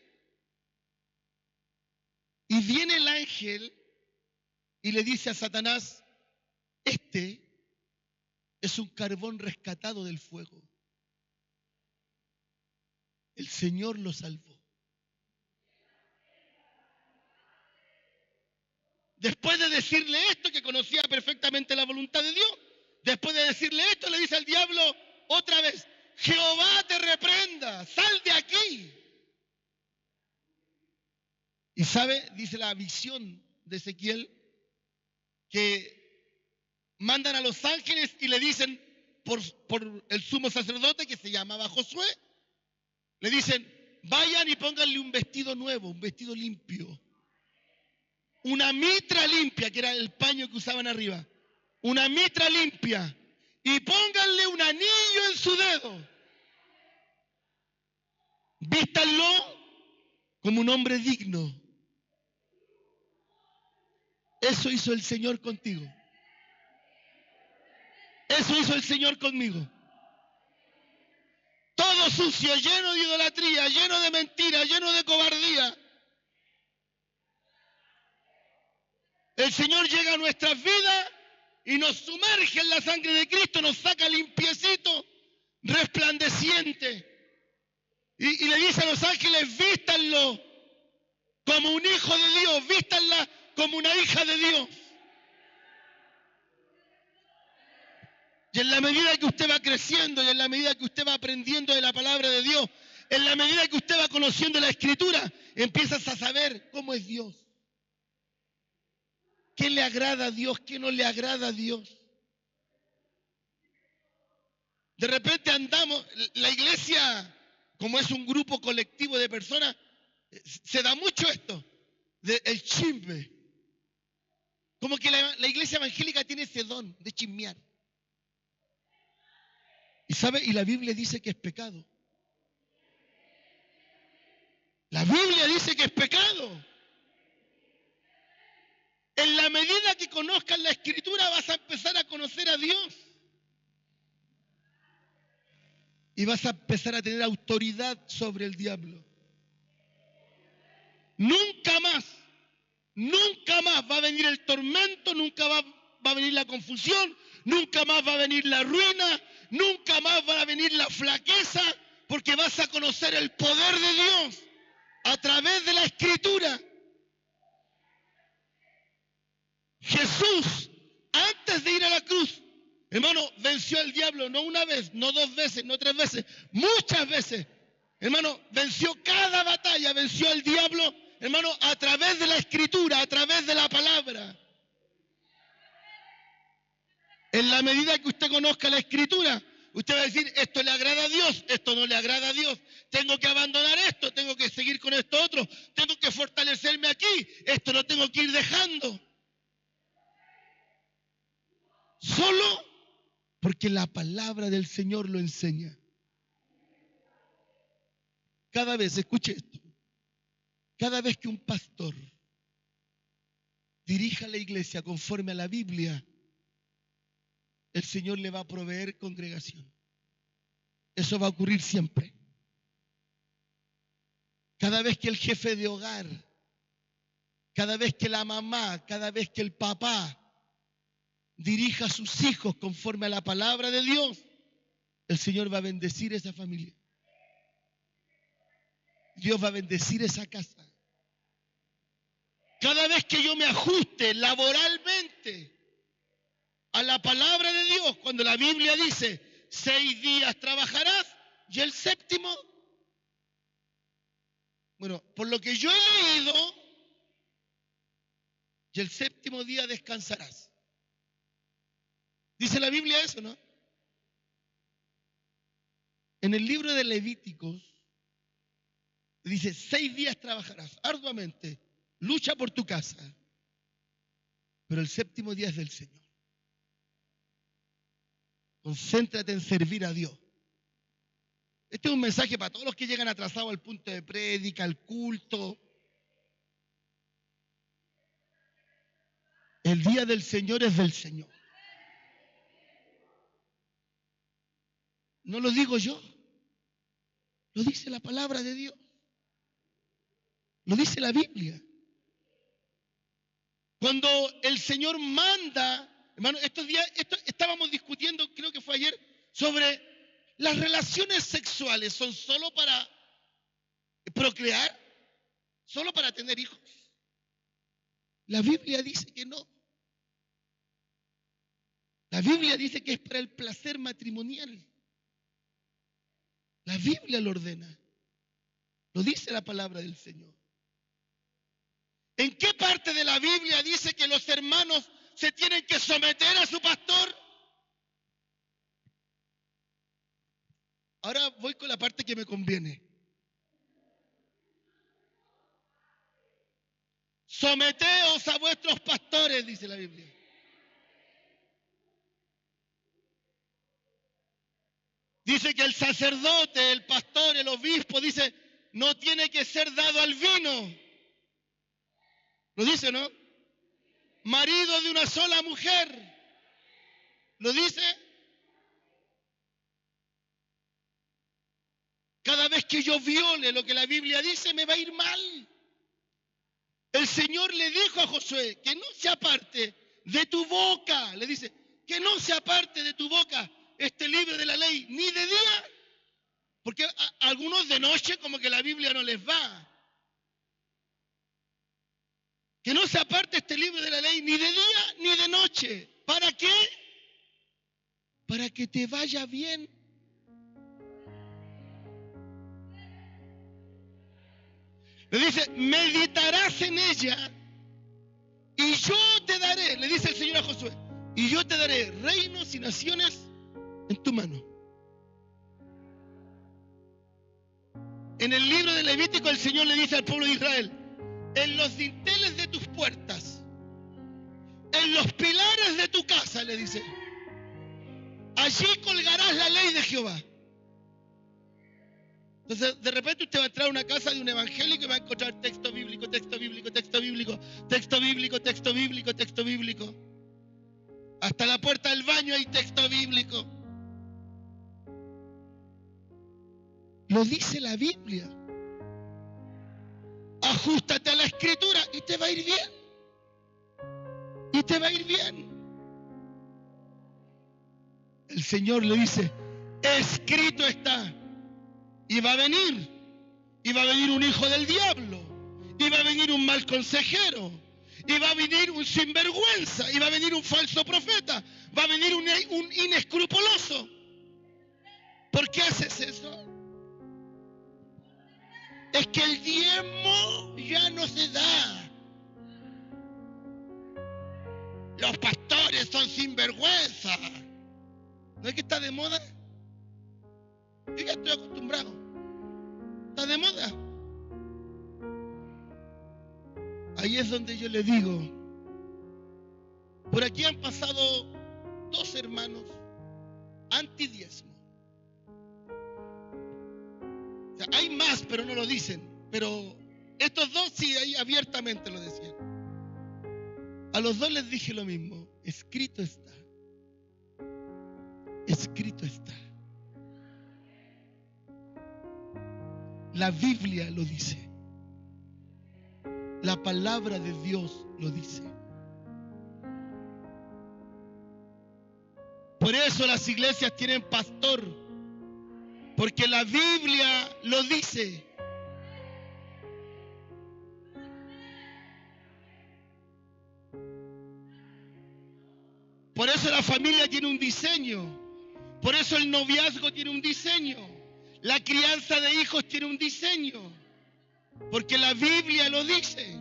Speaker 1: Y viene el ángel y le dice a Satanás, este es un carbón rescatado del fuego. El Señor lo salvó. Después de decirle esto, que conocía perfectamente la voluntad de Dios, después de decirle esto, le dice al diablo otra vez, Jehová te reprenda, sal de aquí. Y sabe, dice la visión de Ezequiel, que mandan a los ángeles y le dicen por el sumo sacerdote que se llamaba Josué, le dicen, vayan y pónganle un vestido nuevo, un vestido limpio. Una mitra limpia, que era el paño que usaban arriba. Una mitra limpia. Y pónganle un anillo en su dedo. Vístanlo como un hombre digno. Eso hizo el Señor contigo. Eso hizo el Señor conmigo. Todo sucio, lleno de idolatría, lleno de mentira, lleno de cobardía. El Señor llega a nuestras vidas y nos sumerge en la sangre de Cristo, nos saca limpiecito, resplandeciente. Y le dice a los ángeles, vístanlo como un hijo de Dios, vístanla como una hija de Dios. Y en la medida que usted va creciendo, y en la medida que usted va aprendiendo de la palabra de Dios, en la medida que usted va conociendo la Escritura, empiezas a saber cómo es Dios. ¿Qué le agrada a Dios? ¿Qué no le agrada a Dios? De repente andamos, la iglesia, como es un grupo colectivo de personas, se da mucho esto, el chisme. Como que la iglesia evangélica tiene ese don de chismear. ¿Y sabe? Y la Biblia dice que es pecado. La Biblia dice que es pecado. En la medida que conozcas la Escritura vas a empezar a conocer a Dios. Y vas a empezar a tener autoridad sobre el diablo. Nunca más va a venir el tormento, nunca va a venir la confusión, nunca más va a venir la ruina, nunca más va a venir la flaqueza, porque vas a conocer el poder de Dios a través de la Escritura. Jesús, antes de ir a la cruz, hermano, venció al diablo, no una vez, no dos veces, no tres veces, muchas veces. Hermano, venció cada batalla, venció al diablo, hermano, a través de la Escritura, a través de la palabra. En la medida que usted conozca la Escritura, usted va a decir, esto le agrada a Dios, esto no le agrada a Dios, tengo que abandonar esto, tengo que seguir con esto otro, tengo que fortalecerme aquí, esto lo tengo que ir dejando. Solo porque la palabra del Señor lo enseña. Cada vez, escuche esto, cada vez que un pastor dirija la iglesia conforme a la Biblia, el Señor le va a proveer congregación. Eso va a ocurrir siempre. Cada vez que el jefe de hogar, cada vez que la mamá, cada vez que el papá dirija a sus hijos conforme a la palabra de Dios, el Señor va a bendecir esa familia. Dios va a bendecir esa casa. Cada vez que yo me ajuste laboralmente a la palabra de Dios, cuando la Biblia dice 6 días trabajarás y el séptimo, bueno, por lo que yo he leído, y el séptimo día descansarás. ¿Dice la Biblia eso, no? En el libro de Levíticos dice 6 días trabajarás arduamente, lucha por tu casa, pero el séptimo día es del Señor. Concéntrate en servir a Dios. Este es un mensaje para todos los que llegan atrasados al punto de prédica, al culto. El día del Señor es del Señor. No lo digo yo, lo dice la palabra de Dios. Lo dice la Biblia. Cuando el Señor manda, hermano, estos días estábamos discutiendo, creo que fue ayer, sobre las relaciones sexuales. ¿Son solo para procrear? ¿Solo para tener hijos? La Biblia dice que no. La Biblia dice que es para el placer matrimonial. La Biblia lo ordena. Lo dice la palabra del Señor. ¿En qué parte de la Biblia dice que los hermanos se tienen que someter a su pastor? Ahora voy con la parte que me conviene. Someteos a vuestros pastores, dice la Biblia. Dice que el sacerdote, el pastor, el obispo, dice, no tiene que ser dado al vino. ¿Lo dice, no? Marido de una sola mujer. ¿Lo dice? Cada vez que yo viole lo que la Biblia dice, me va a ir mal. El Señor le dijo a Josué que no se aparte de tu boca, le dice, que no se aparte de tu boca este libro de la ley, ni de día, porque a algunos de noche como que la Biblia no les va. Que no se aparte este libro de la ley ni de día ni de noche. ¿Para qué? Para para que te vaya bien. Le dice, meditarás en ella y yo te daré, le dice el Señor a Josué, y yo te daré reinos y naciones en tu mano. En el libro de Levítico el Señor le dice al pueblo de Israel, en los dinteles de tus puertas, en los pilares de tu casa, le dice, allí colgarás la ley de Jehová. Entonces, de repente usted va a entrar a una casa de un evangélico y va a encontrar texto bíblico, texto bíblico, texto bíblico, texto bíblico, texto bíblico, texto bíblico. Hasta la puerta del baño hay texto bíblico. Lo dice la Biblia. Ajústate a la Escritura y te va a ir bien. Y te va a ir bien. El Señor le dice, escrito está. Y va a venir. Y va a venir un hijo del diablo. Y va a venir un mal consejero. Y va a venir un sinvergüenza. Y va a venir un falso profeta. Va a venir un inescrupuloso. ¿Por qué haces eso? Es que el diezmo ya no se da. Los pastores son sinvergüenza. ¿No es que está de moda? Yo ya estoy acostumbrado. Está de moda. Ahí es donde yo le digo, por aquí han pasado 2 hermanos antidiezmo. O sea, hay más, pero no lo dicen. Pero estos 2 sí, ahí abiertamente lo decían. A los 2 les dije lo mismo. Escrito está. Escrito está. La Biblia lo dice. La palabra de Dios lo dice. Por eso las iglesias tienen pastor. Porque la Biblia lo dice. Por eso la familia tiene un diseño. Por eso el noviazgo tiene un diseño. La crianza de hijos tiene un diseño. Porque la Biblia lo dice.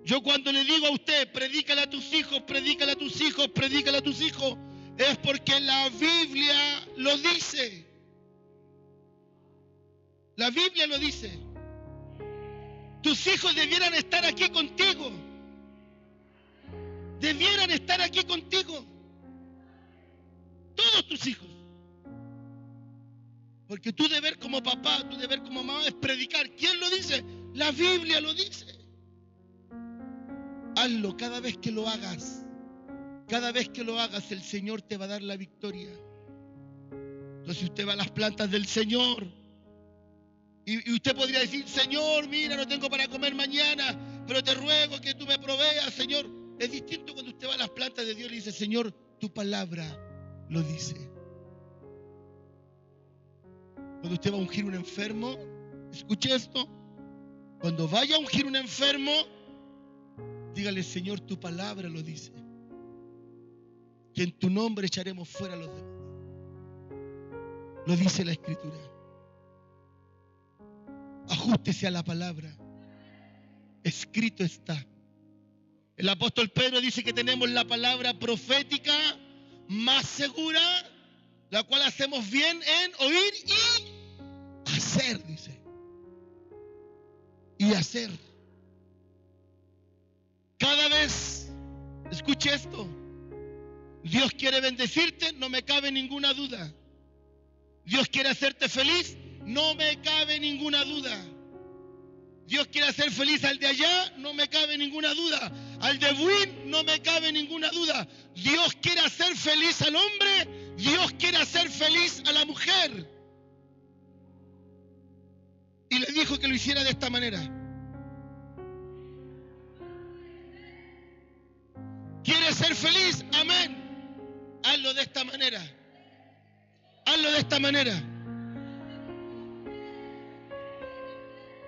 Speaker 1: Yo cuando le digo a usted, predícale a tus hijos, predícale a tus hijos, predícale a tus hijos, es porque la Biblia lo dice. La Biblia lo dice. Tus hijos debieran estar aquí contigo. Debieran estar aquí contigo. Todos tus hijos. Porque tu deber como papá, tu deber como mamá es predicar. ¿Quién lo dice? La Biblia lo dice. Hazlo cada vez que lo hagas. Cada vez que lo hagas, el Señor te va a dar la victoria. Entonces usted va a las plantas del Señor. Y usted podría decir, Señor, mira, no tengo para comer mañana, pero te ruego que tú me proveas, Señor. Es distinto cuando usted va a las plantas de Dios y le dice, Señor, tu palabra lo dice. Cuando usted va a ungir un enfermo, escuche esto, cuando vaya a ungir un enfermo, dígale, Señor, tu palabra lo dice, que en tu nombre echaremos fuera a los demás. Lo dice la Escritura. Ajústese a la palabra. Escrito está. El apóstol Pedro dice que tenemos la palabra profética más segura, la cual hacemos bien en oír y hacer, dice. Y hacer. Cada vez, escuche esto, Dios quiere bendecirte, no me cabe ninguna duda. Dios quiere hacerte feliz, no me cabe ninguna duda. Dios quiere hacer feliz al de allá, no me cabe ninguna duda. Al de Buin, no me cabe ninguna duda. Dios quiere hacer feliz al hombre, Dios quiere hacer feliz a la mujer. Y le dijo que lo hiciera de esta manera. ¿Quieres ser feliz? Amén. Hazlo de esta manera. Hazlo de esta manera.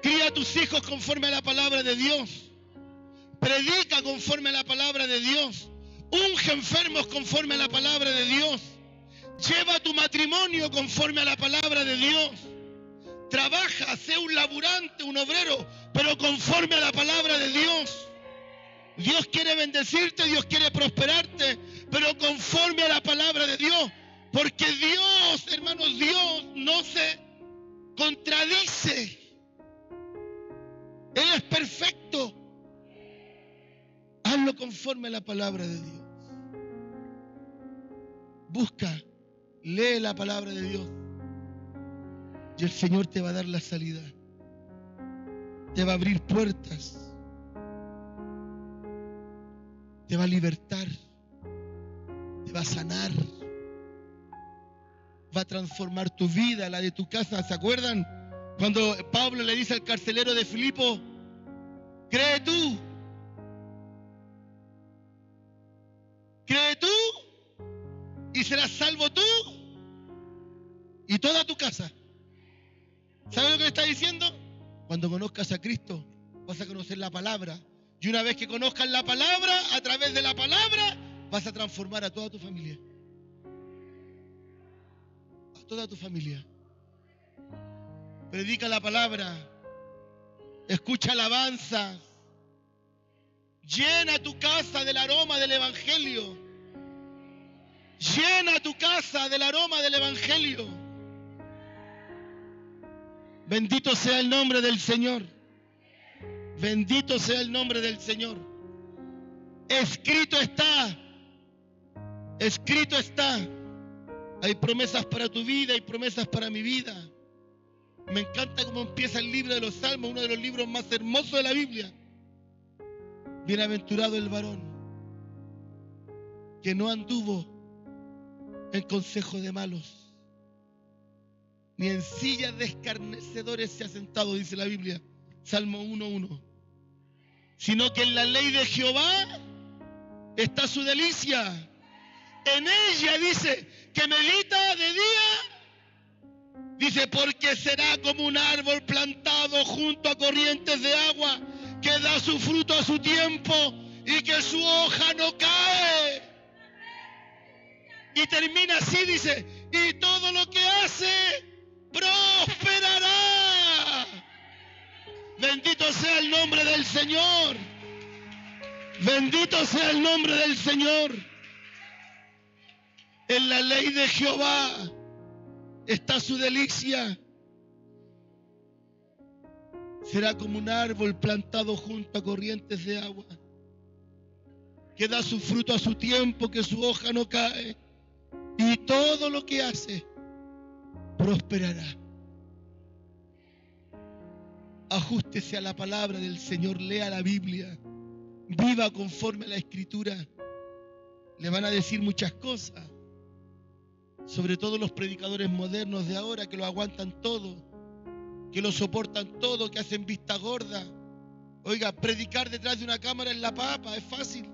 Speaker 1: Cría a tus hijos conforme a la palabra de Dios. Predica conforme a la palabra de Dios. Unge enfermos conforme a la palabra de Dios. Lleva tu matrimonio conforme a la palabra de Dios. Trabaja, sé un laburante, un obrero, pero conforme a la palabra de Dios. Dios quiere bendecirte, Dios quiere prosperarte, pero conforme a la palabra de Dios. Porque Dios, hermanos, Dios no se contradice. Él es perfecto. Hazlo conforme a la palabra de Dios. Busca, lee la palabra de Dios. Y el Señor te va a dar la salida. Te va a abrir puertas. Te va a libertar. Te va a sanar. Va a transformar tu vida, la de tu casa. ¿Se acuerdan? Cuando Pablo le dice al carcelero de Filipo, cree tú y serás salvo tú y toda tu casa. ¿Sabes lo que le está diciendo? Cuando conozcas a Cristo, vas a conocer la palabra. Y una vez que conozcas la palabra, a través de la palabra, vas a transformar a toda tu familia. A toda tu familia. Predica la palabra. Escucha alabanzas. Llena tu casa del aroma del Evangelio. Llena tu casa del aroma del Evangelio. Bendito sea el nombre del Señor. Bendito sea el nombre del Señor. Escrito está. Escrito está. Hay promesas para tu vida, hay promesas para mi vida. Me encanta cómo empieza el libro de los Salmos, uno de los libros más hermosos de la Biblia. Bienaventurado el varón que no anduvo en consejo de malos, ni en sillas de escarnecedores se ha sentado, dice la Biblia, Salmo 1:1, sino que en la ley de Jehová está su delicia. En ella dice que medita de día, dice, porque será como un árbol plantado junto a corrientes de agua, que da su fruto a su tiempo y que su hoja no cae. Y termina así, dice, y todo lo que hace prosperará. Bendito sea el nombre del Señor. Bendito sea el nombre del Señor. En la ley de Jehová está su delicia. Será como un árbol plantado junto a corrientes de agua, que da su fruto a su tiempo, que su hoja no cae, y todo lo que hace prosperará. Ajústese a la palabra del Señor, lea la Biblia, viva conforme a la Escritura. Le van a decir muchas cosas, sobre todo los predicadores modernos de ahora, que lo aguantan todo, que lo soportan todo, que hacen vista gorda. Oiga, predicar detrás de una cámara en la papa es fácil.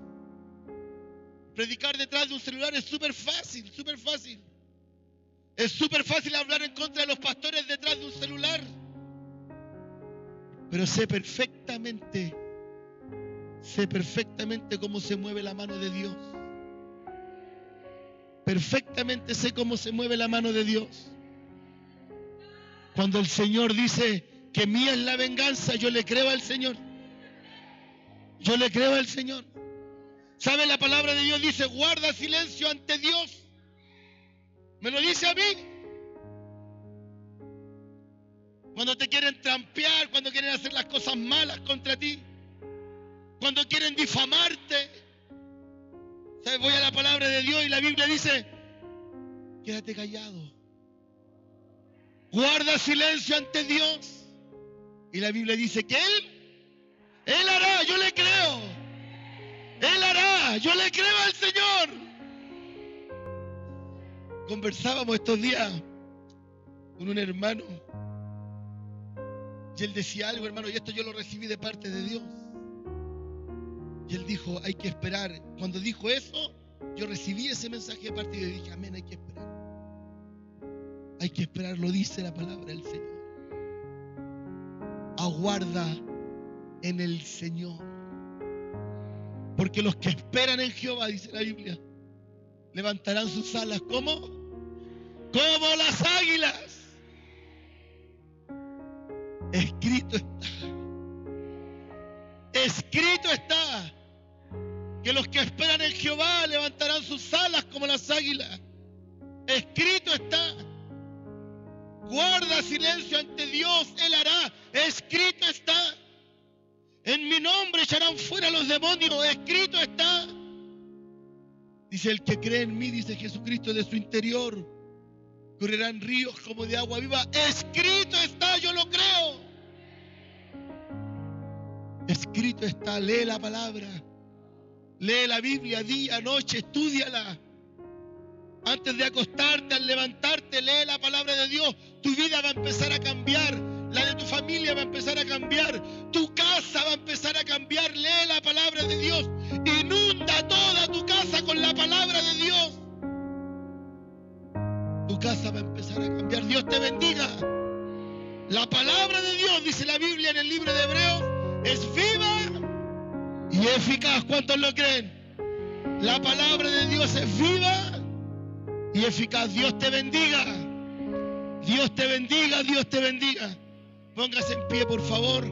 Speaker 1: Predicar detrás de un celular es súper fácil, súper fácil. Es súper fácil hablar en contra de los pastores detrás de un celular. Pero sé perfectamente cómo se mueve la mano de Dios. Perfectamente sé cómo se mueve la mano de Dios. Cuando el Señor dice que mía es la venganza, yo le creo al Señor. Yo le creo al Señor. ¿Sabe? La palabra de Dios dice, guarda silencio ante Dios. Me lo dice a mí. Cuando te quieren trampear, cuando quieren hacer las cosas malas contra ti, cuando quieren difamarte. ¿Sabes? Voy a la palabra de Dios y la Biblia dice, quédate callado. Guarda silencio ante Dios. Y la Biblia dice que Él hará, yo le creo. Él hará, yo le creo al Señor. Conversábamos estos días con un hermano y él decía algo, hermano, y esto yo lo recibí de parte de Dios. Y él dijo, hay que esperar. Cuando dijo eso, yo recibí ese mensaje de parte de Dios y dije, amén, hay que esperar. Hay que esperar, lo dice la palabra del Señor. Aguarda en el Señor. Porque los que esperan en Jehová, dice la Biblia, levantarán sus alas como como las águilas. Escrito está. Escrito está que los que esperan en Jehová levantarán sus alas como las águilas. Escrito está. Guarda silencio ante Dios, Él hará. Escrito está. En mi nombre echarán fuera los demonios. Escrito está. Dice: el que cree en mí, dice Jesucristo, de su interior correrán ríos como de agua viva. Escrito está, yo lo creo. Escrito está. Lee la palabra. Lee la Biblia día, noche, estúdiala. Antes de acostarte, al levantarte, lee la palabra de Dios. Tu vida va a empezar a cambiar. La de tu familia va a empezar a cambiar. Tu casa va a empezar a cambiar. Lee la palabra de Dios. Inunda toda tu casa con la palabra de Dios. Tu casa va a empezar a cambiar. Dios te bendiga. La palabra de Dios, dice la Biblia en el libro de Hebreos, es viva y eficaz. ¿Cuántos lo creen? La palabra de Dios es viva y eficaz. Dios te bendiga. Dios te bendiga, Dios te bendiga. Póngase en pie, por favor.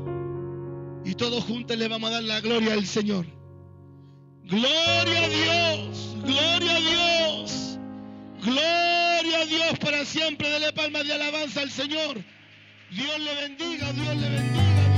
Speaker 1: Y todos juntos le vamos a dar la gloria al Señor. Gloria a Dios, gloria a Dios, gloria a Dios para siempre. Dele palmas de alabanza al Señor. Dios le bendiga, Dios le bendiga.